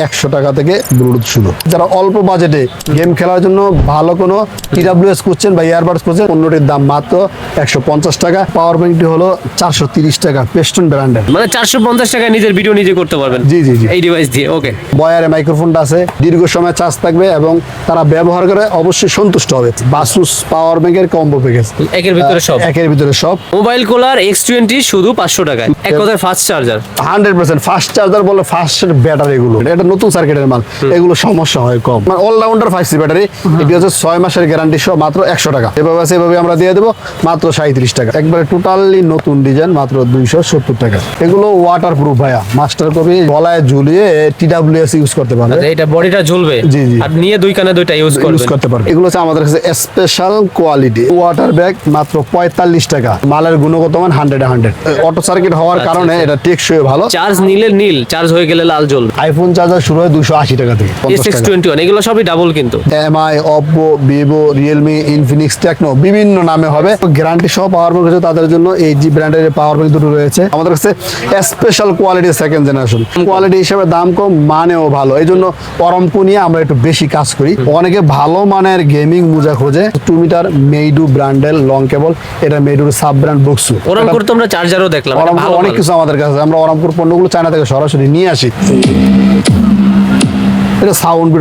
100 টাকা থেকে ব্লুটুথ শুরু। যারা অল্প বাজেটে গেম খেলার জন্য ভালো কোনো TWS করছেন বা ইয়ারবাডস করছেন, অন্যটির দাম মাত্র 150 টাকা। পাওয়ার ব্যাংকটি হলো 430 টাকা, পেস্টন ব্র্যান্ডের। মানে 450 টাকায় নিজের ভিডিও নিজে করতে পারবেন জি জি জি, এই ডিভাইস দিয়ে। ওকে, বয়ারে মাইক্রোফোনটা আছে, দীর্ঘ সময় চার্জ থাকবে এবং তারা ব্যবহার করে অবশ্যই সন্তুষ্ট হবে। বাসুস পাওয়ার ব্যাংকের কম্বো প্যাকেজ, একের ভিতরে সব। একের ভিতরে সব। মোবাইল কুলার X20 শুধু 500 টাকায়। এক কথায় ফাস্ট চার্জার। 100% ফাস্ট চার্জার বলে ফাস্ট ব্যাটারি গুলো, এটা নতুন সার্কিটের মাল, এগুলো সমস্যা হয় কম। অলরাউন্ডার 5C ব্যাটারি, এটি হচ্ছে 6 মাসের গ্যারান্টি সহ মাত্র 100 টাকা। এভাবে আছে, এভাবে আমরা দিয়ে দেবো মাত্র 37 টাকা। একবারে টোটালি নতুন ডিজাইন, মাত্র 270 টাকা। এগুলো ওয়াটার প্রুফ ভাইয়া, মাস্টার কপি, গলায় ঝুলিয়ে TWS ইউজ করতে পারবে। এটা বডিটা ঝুলবে, জি জি, আর নিয়ে দুই কানে দুইটা ইউজ করতে পারবে। এগুলো হচ্ছে আমাদের কাছে স্পেশাল কোয়ালিটি ওয়াটার ব্যাগ, মাত্র 45 টাকা। মালের গুণগত মান 100 অটো সার্কিট হওয়ার কারণে এটা টেকসই ভালো। চার্জ নিলে নীল, চার্জ হয়ে গেলে লাল জ্বলবে। আইফোন চার্জার শুরু হয় 280 টাকা থেকে। S621 এগুলো সবই ডাবল কিন্তু। MI, Oppo, Vivo, Realme, Infinix, Tecno বিভিন্ন নামে হবে। গ্যারান্টি সহ পাওয়ার ব্যাংক রয়েছে তাদের জন্য। এই জি ব্র্যান্ডের পাওয়ার ব্যাংক দুটো রয়েছে আমাদের কাছে। Special quality, second generation quality হিসেবে দাম কম, মানেও ভালো। এই জন্য অরমকো নিয়ে আমরা একটু বেশি কাজ করি। অনেকে ভালো মানের গেমিং মোজা খোঁজে। 2 মিটার মেইডু ব্র্যান্ডের লং কেবল, এটা মেইডুর সাব ব্র্যান্ড বক্সু। ওরামকোর তোমরা চার্জারও দেখলাম, অনেক কিছু আমাদের কাছে। আমরা অরমকোর পণ্যগুলো চায়না থেকে সরাসরি নিয়ে আসি। এটা সাউন্ড বিট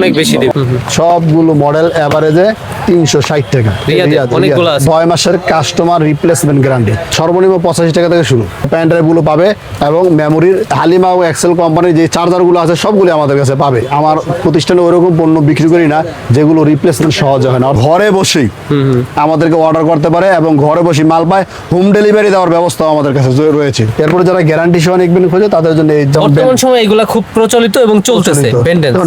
অনেক বেশি দেবে। সবগুলো মডেল এভারেজে 360 টাকা। অনেকগুলো আছে। 6 মাসের কাস্টমার রিপ্লেসমেন্ট গ্যারান্টি, সর্বনিম্ন 85 টাকা থেকে শুরু। প্যান ড্রাইভ গুলো পাবে এবং মেমোরির হালিমা ও এক্সেল কোম্পানির যে চার্জার গুলো আছে সবগুলো আমাদের কাছে পাবে। আমার প্রতিষ্ঠানে ওইরকম পণ্য বিক্রি করি না যেগুলো রিপ্লেসমেন্ট সহজ হয় না। ঘরে বসেই আমাদেরকে অর্ডার করতে পারে এবং ঘরে বসে মাল পায়। হোম ডেলিভারি দেওয়ার ব্যবস্থা আমাদের কাছে রয়েছে। এরপরে যারা গ্যারান্টি সহ নিবেন খোঁজে তাদের জন্য এই বর্তমান সময় এগুলো খুব প্রচলিত এবং চলতেছে।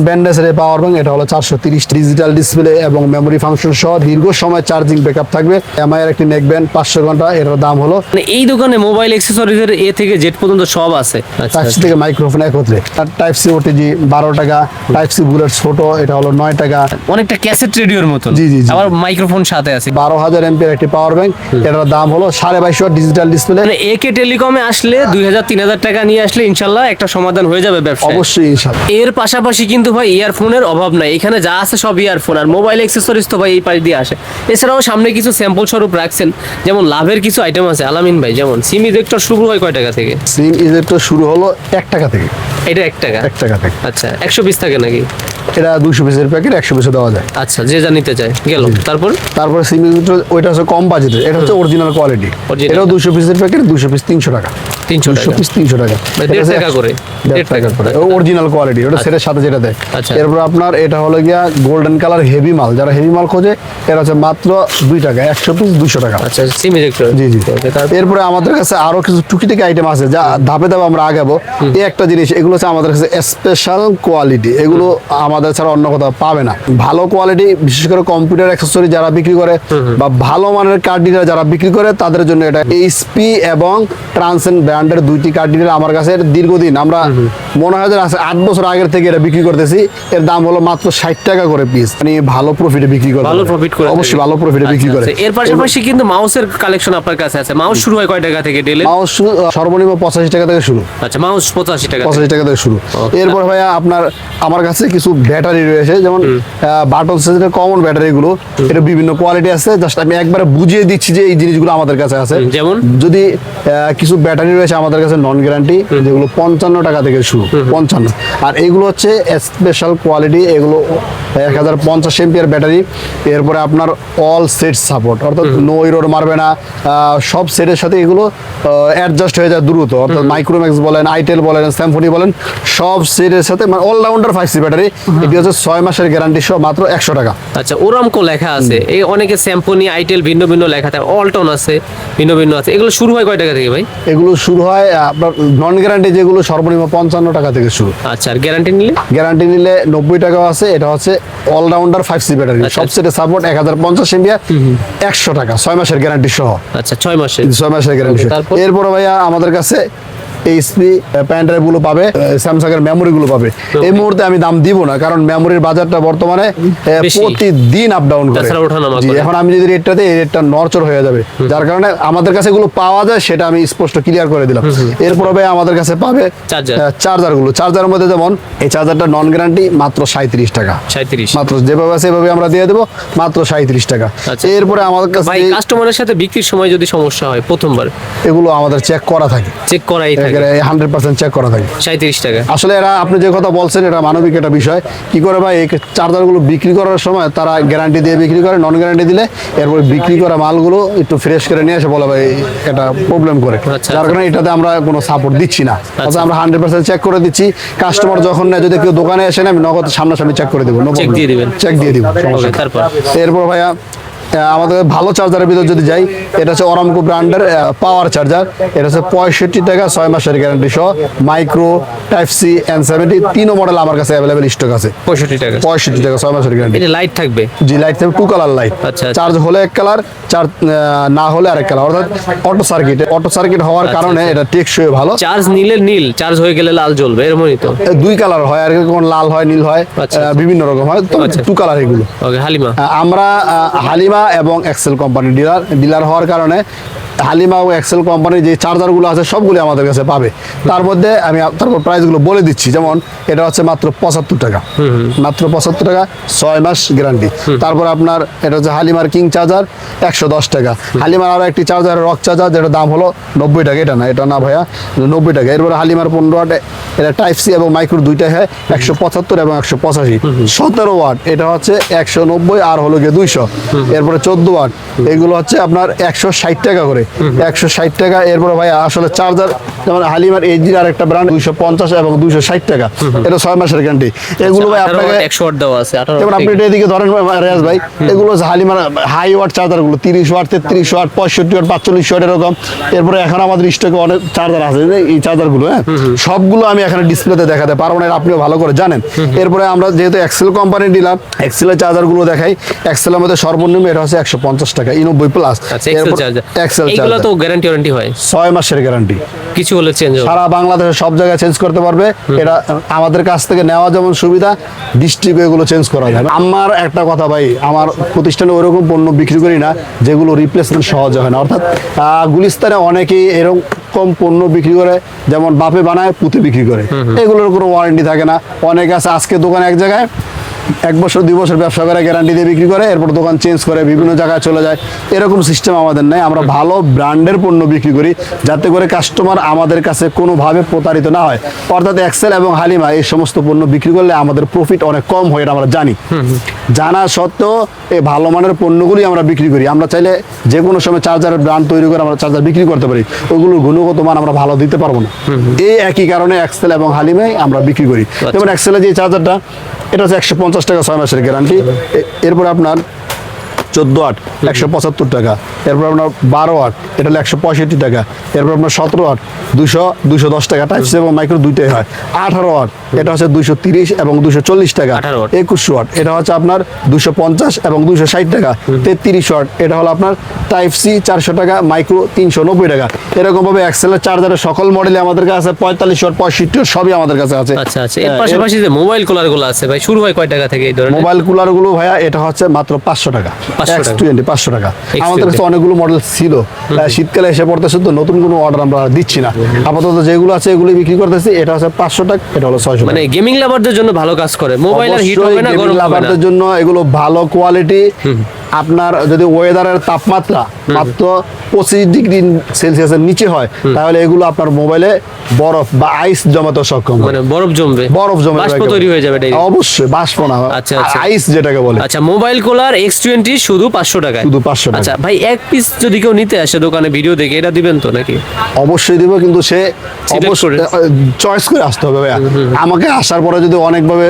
ব্যান্ডেসের পাওয়ার ব্যাংক, এটা হলো 430 ডিজিটাল ডিসপ্লে এবং মেমোরি ফাংশন সহ দীর্ঘ সময় চার্জিং ব্যাকআপ থাকবে। MI এর একটি নেক ব্যান্ড 500 ঘন্টা, এর দাম হলো। মানে এই দোকানে মোবাইল অ্যাকসেসরিজের এ থেকে জেড পর্যন্ত সব আছে। টাইপ সি থেকে মাইক্রোফোন একত্রে। আর টাইপ সি OTG 12 টাকা, টাইপ সি বুলেট ছোট, এটা হলো 9 টাকা। অনেকটা ক্যাসেট রেডিওর মতো। জি জি, আবার মাইক্রোফোন সাথে আছে। 12,000 এমপির একটি পাওয়ার ব্যাংক, এটার দাম হলো 2250 ডিজিটাল ডিসপ্লে। মানে AK টেলিকমে আসলে 2000-3000 টাকা নিয়ে আসলে ইনশাআল্লাহ একটা সমাধান হয়ে যাবে ব্যবসা। অবশ্যই ইনশাআল্লাহ। এর পাশাপাশি কিন্তু ভাই ইয়ারফোনের অভাব নাই, এখানে যা আছে সব ইয়ারফোন। আর মোবাইল অ্যাকসেসরিজ তো ভাই এই পাশ দিয়ে আসে। এছাড়াও সামনে কিছু স্যাম্পল স্বরূপ রাখছেন, যেমন লাভের কিছু আইটেম আছে আলামিন ভাই। যেমন সিম ইজেক্টর শুরু হয় কয় টাকা থেকে? সিম ইজেক্টর শুরু হলো 1 টাকা থেকে। এটা 1 টাকা? 1 টাকা থেকে। আচ্ছা, 100 পিস থাকে নাকি? এটা 200 পিসের প্যাকেট, 100 পিসে দেওয়া যায়। আচ্ছা, যে যা নিতে চায় গেল। তারপরে সিম ইজেক্টর ওইটা হচ্ছে কম বাজেটের, এটা হচ্ছে অরিজিনাল কোয়ালিটি। এটাও 200 পিসের প্যাকেট, 200 পিস 300 টাকা। 300 পিস 300 টাকা, 1.5 টাকা করে। 1.5 টাকা করে অরিজিনাল কোয়ালিটি, ওটা সেটের সাথে যেটা দেয়। এরপর আপনার এটা হলো গিয়া গোল্ডেন কালার হেভি মাল, যারা হেভি মাল খোঁজে এটা হচ্ছে মাত্র 2 টাকা, 100 পিস 200 টাকা। আচ্ছা, সিম ইজেক্টর। জি জি। এরপরে আমাদের কাছে আরো কিছু টুকিটাকি আইটেম আছে যা ধাপে ধাপে আমরা আগাবো। এই একটা জিনিস, এগুলো হচ্ছে আমাদের কাছে স্পেশাল কোয়ালিটি, এগুলো আমাদের ছাড়া অন্য কোথাও পাবে না। ভালো কোয়ালিটি, বিশেষ করে কম্পিউটার অ্যাক্সেসরি যারা বিক্রি করে বা ভালো মানের কার্ড ডিলার যারা বিক্রি করে তাদের জন্য এটা। HP এবং ট্রান্সেন্ড ব্র্যান্ডের দুইটি কার্ড ডিলার আমার কাছে দীর্ঘদিন, আমরা মনে হয় 8 বছর আগের থেকে এটা বিক্রি করতেছি। এর দাম হলো মাত্র 60 টাকা করে পিস। মানে ভালো প্রফিটে বিক্রি করে, ভালো প্রফিট করে, অবশ্যই ভালো প্রফিটে বিক্রি করে। এর পাশাপাশি কিন্তু মাউসের কালেকশন আপনার কাছে আছে। মাউস শুরু হয় কয় টাকা থেকে ডেলে? মাউস সর্বনিম্ন 85 টাকা থেকে শুরু। আচ্ছা, মাউস 85 টাকা, 85 টাকা থেকে শুরু। এরপর ভাইয়া আপনার আমার কাছে কিছু ব্যাটারি রয়েছে, যেমন বাটন সাইজের কমন ব্যাটারি গুলো, এটা বিভিন্ন কোয়ালিটি আছে। জাস্ট আমি একবারে বুঝিয়ে দিচ্ছি যে এই জিনিসগুলো আমাদের কাছে আছে। যেমন যদি কিছু ব্যাটারি রয়েছে আমাদের কাছে নন গ্যারান্টি, যেগুলো 55 টাকা থেকে শুরু, 55। আর এগুলো হচ্ছে স্পেশাল কোয়ালিটি, এগুলো 1050 এমপিআর ব্যাটারি। এরপরে আপনার অল সেট সাপোর্ট, অর্থাৎ নো এরর মারবে না। সব সেটের সাথে এগুলো অ্যাডজাস্ট হয়ে যায় দ্রুত, অর্থাৎ মাইক্রোম্যাক্স বলেন, আইটেল বলেন, স্যামফনি বলেন, সব সেটের সাথে মানে অলরাউন্ডার 5C ব্যাটারি। এটি হচ্ছে 6 মাসের গ্যারান্টি সহ মাত্র 100 টাকা। আচ্ছা, ওরামকো লেখা আছে, এই অনেকে স্যামফনি, আইটেল ভিন্ন ভিন্ন লেখা থাকে, অল্টন আছে, ভিন্ন ভিন্ন আছে। এগুলো শুরু হয় কয় টাকা থেকে ভাই? এগুলো শুরু হয় আপনার নন গ্যারান্টি যেগুলো সর্বনিম্ন 55 টাকা থেকে শুরু। আচ্ছা, আর গ্যারান্টি নিলে? গ্যারান্টি নিলে 90 টাকাও আছে। এটা হচ্ছে অলরাউন্ডার 5C ব্যাটারি, সব সেটে সাপোর্ট, 1050 এমপিআর, 100 টাকা, 6 মাসের গ্যারান্টি সহ। আচ্ছা, 6 মাসের, 6 মাসের গ্যারান্টি। এরপর ভাইয়া আমাদের কাছে এইচপি প্যান ড্রাইভ গুলো পাবে, স্যামসাং এর মেমোরি গুলো পাবে। এই মুহূর্তে আমি দাম দিব না, কারণ মেমোরির বাজারটা বর্তমানে বেশি। প্রতিদিন আপ ডাউন করে। তাছাড়া ওঠানামা জি, করে। এখন আমি যদি রেটটা দিই, এই রেটটা নড়চড় হয়ে যাবে, যার কারণে আমাদের কাছে এগুলো পাওয়া যায় সেটা আমি স্পষ্ট ক্লিয়ার করে দিলাম। এরপর ভাই আমাদের কাছে পাবে চার্জার। চার্জার গুলো। চার্জারের মধ্যে যেমন এই চার্জারটা নন গ্যারান্টি মাত্র 37 টাকা, 37। মাত্র যেভাবে আছে এভাবে আমরা দিয়ে দেবো মাত্র 37 টাকা। আচ্ছা। এরপরে আমাদের কাছে ভাই কাস্টমারের সাথে বিক্রির সময় যদি সমস্যা হয় প্রথমবার এগুলো আমাদের চেক করা থাকে, চেক করাই থাকে, 100% চেক করা থাকে। 37 টাকা। আসলে এরা, আপনি যে কথা বলছেন, এটা মানবিক একটা বিষয়। কি করে ভাই, এই চার্জারগুলো বিক্রি করার সময় তারা গ্যারান্টি দিয়ে বিক্রি করে, নন গ্যারান্টি দিলে এরপর বিক্রি করা মালগুলো একটু ফ্রেশ করে নিয়ে এসে বলে ভাই এটা প্রবলেম করে, আচ্ছা, যার কারণে এটাতে আমরা কোনো সাপোর্ট দিচ্ছি না। আচ্ছা। আমরা 100% চেক করে দিচ্ছি। কাস্টমার যখন নেয়, যদি কেউ দোকানে এসে না, আমি নগদ সামনাসামনি চেক করে দেবো, Check দিয়ে দিবেন। চেক দিয়ে দিব, সমস্যা ওকে, নেই। তারপর এরপর ভাইয়া আমাদের ভালো চার্জারের ভিতর যদি যাই, এটা হচ্ছে অরামকো ব্র্যান্ডের পাওয়ার চার্জার। এটা হচ্ছে 65 টাকা, 6 মাসের গ্যারান্টি সহ। মাইক্রো, টাইপ সি, N70 তিনও মডেল আমার কাছে অ্যাভেলেবেল স্টক আছে। 65 টাকা। 65 টাকা, 6 মাসের গ্যারান্টি। এটা লাইট থাকবে। জি, লাইট থাকবে 2 কালার লাইট। আচ্ছা, আচ্ছা। চার্জ হলে এক কালার, চার্জ না হলে আরেক কালার, অর্থাৎ অটো সার্কিট হওয়ার আচ্ছা, কারণে আচ্ছা। এটা টেকসই ভালো। চার্জ নিলে নীল, চার্জ হয়ে গেলে লাল জ্বলবে, এরমনই তো। 2 কালার হয়, আর কোন লাল হয়, নীল হয়, আচ্ছা, আচ্ছা। বিভিন্ন রকম হয়, তো আচ্ছা। 2 কালার এগুলো। ওকে, হালিমা। আমরা হালিমা এবং এক্সেল কোম্পানি ডিলার হওয়ার কারণে হালিমা ও এক্সেল কোম্পানির যে চার্জারগুলো আছে সবগুলি আমাদের কাছে পাবে। তার মধ্যে আমি তারপর প্রাইসগুলো বলে দিচ্ছি। যেমন এটা হচ্ছে মাত্র 75 টাকা, মাত্র 75 টাকা, 6 মাস গ্যারান্টি। তারপর আপনার এটা হচ্ছে হালিমার কিং চার্জার, 110 টাকা। হালিমার আরও একটি চার্জার, রক চার্জার, যেটা দাম হলো 90 টাকা। এটা না ভাইয়া, 90 টাকা। এরপরে হালিমার 15 ওয়াট, এটা টাইপ সি এবং মাইক্রো দুইটাই হয়, 175 এবং 185। 17 ওয়াট, এটা হচ্ছে 190 আর হলো গিয়ে 200। এরপরে 14 ওয়াট, এগুলো হচ্ছে আপনার 160 টাকা করে, 160 টাকা। এরপরে ভাই আসলে চার্জার, যেমন হালিমার এইচডির আর একটা ব্র্যান্ড 250 এবং 260 টাকা, এটা 6 মাসের গ্যারান্টি। এগুলো ভাই আপনাকে 100 ওয়াট দেওয়া আছে, 18 যেমন আপনি এটা এদিকে ধরেন রেয়াজ ভাই, এগুলো হচ্ছে হালিমার হাই ওয়াট চার্জারগুলো, 30 ওয়াট, 33 ওয়াট, 65 ওয়াট, 45 ওয়াট এরকম। এরপরে এখন আমাদের স্টকে অনেক চার্জার আছে, এই চার্জারগুলো, হ্যাঁ, সবগুলো আমি এখানে ডিসপ্লেতে দেখাতে পারবো না, আপনিও ভালো করে জানেন। এরপরে আমরা যেহেতু এক্সেল কোম্পানির ডিলার, এক্সেলের চার্জারগুলো দেখাই। এক্সেলের মধ্যে সর্বনিম্ন এটা হচ্ছে 150 টাকা, 90 প্লাস। আচ্ছা, এক্সেল চার্জার। এক্সেল এগুলো চার্জার তো গ্যারান্টি ওয়ারেন্টি হয়, 6 মাসের গ্যারান্টি, কিছু হলে চেঞ্জ হবে। সারা বাংলাদেশে সব জায়গায় চেঞ্জ করতে পারবে। এটা আমাদের কাছ থেকে নেওয়া যেমন সুবিধা, ডিস্ট্রিক্টে এগুলো চেঞ্জ করা যায়। আমার একটা কথা ভাই, আমার প্রতিষ্ঠানে ওইরকম পণ্য বিক্রি করি না যেগুলো রিপ্লেসমেন্ট সহজে হয় না। অর্থাৎ গুলিস্তানে অনেকেই এরকম পণ্য বিক্রি করে, যেমন বাপে বানায় পুঁতে বিক্রি করে, এগুলোর কোনো ওয়ারেন্টি থাকে না। অনেক আছে আজকে দোকানে এক জায়গায় 1 বছর 2 বছর ব্যবসা করে গ্যারান্টি দিয়ে বিক্রি করে, এরপর দোকান চেঞ্জ করে বিভিন্ন জায়গায় চলে যায়। এরকম সিস্টেম আমাদের নাই। আমরা ভালো ব্র্যান্ডের পণ্য বিক্রি করি, যাতে করে কাস্টমার আমাদের কাছে কোনোভাবে প্রতারিত না হয়। অর্থাৎ এক্সেল এবং হালিমা এই সমস্ত পণ্য বিক্রি করলে আমাদের প্রফিট অনেক কম হয়, এটা আমরা জানি। জানা সত্ত্বেও এই ভালো মানের পণ্যগুলি আমরা বিক্রি করি। আমরা চাইলে যে কোনো সময় চার্জারের ব্র্যান্ড তৈরি করে আমরা চার্জার বিক্রি করতে পারি, ওগুলোর গুণগত মান আমরা ভালো দিতে পারবো না। এই একই কারণে এক্সেল এবং হালিমাই আমরা বিক্রি করি। যেমন এক্সেলের যে চার্জারটা, এটা হচ্ছে 150 টাকা, 6 মাসের গ্যারান্টি। এরপর আপনার 14 ওয়াট, 175 টাকা। এরপর আপনার 12 ওয়াট, এটা হলো 165 টাকা। এরপর আপনার 17 ওয়াট, 210 টাকা। টাইপ সি এবং মাইক্রো দুইটাই হয়। 18 ওয়াট, এটা হচ্ছে 230 এবং 240 টাকা। 18 ওয়াট। 21 ওয়াট, এটা হচ্ছে আপনার 250 এবং 260 টাকা। 33 ওয়াট, এটা হলো আপনার টাইপ সি 400 টাকা, মাইক্রো 390 টাকা। এরকম ভাবে এক্সেলের চার্জারের সকল মডেলে আমাদের কাছে 45 ওয়াট, 65 ওয়াট সবই আমাদের কাছে আছে। আচ্ছা, আচ্ছা। এর পাশাপাশি যে মোবাইল কুলার গুলো আছে ভাই, শুরু হয় কয় টাকা থেকে এই ধরনের? মোবাইল কুলার গুলো ভাইয়া, এটা হচ্ছে মাত্র 500 টাকা, 500 500 টাকা। X20 আমাদের কাছে অনেকগুলো মডেল ছিল, শীতকালে এসে পড়তেছে তো নতুন কোনো অর্ডার আমরা দিচ্ছি না। আপাতত যেগুলো আছে এগুলো বিক্রি করতেছি। এটা হচ্ছে 500 টাকা, এটা হলো 600 মানে টাকা। গেমিং লাভারদের জন্য ভালো কাজ করে, মোবাইল আর হিট হবে না, গরম হবে না। লাভারদের জন্য এগুলো ভালো কোয়ালিটি। আপনার যদি ওয়েদারের তাপমাত্রা মাত্র 25 ডিগ্রি সেলসিয়াসের নিচে হয়, তাহলে এগুলো আপনার মোবাইলে বরফ বা আইস জমাতে সক্ষম হবে। মানে বরফ জমবে, বরফ জমে বাষ্প তৈরি হয়ে যাবে এটাই। অবশ্যই বাষ্প না, আচ্ছা, আচ্ছা। আইস যেটাকে বলে। আচ্ছা, মোবাইল কুলার X20 শুধু 500 টাকায়, শুধু 500 টাকা। আচ্ছা ভাই, এক পিস যদি কেউ নিতে আসে দোকানে ভিডিও দেখে, এটা দিবেন তো নাকি? অবশ্যই দিব, কিন্তু সে Select অবশ্যই করে। চয়েস করে আসতে হবে ভাইয়া। আমাকে আসার পরে যদি অনেকভাবে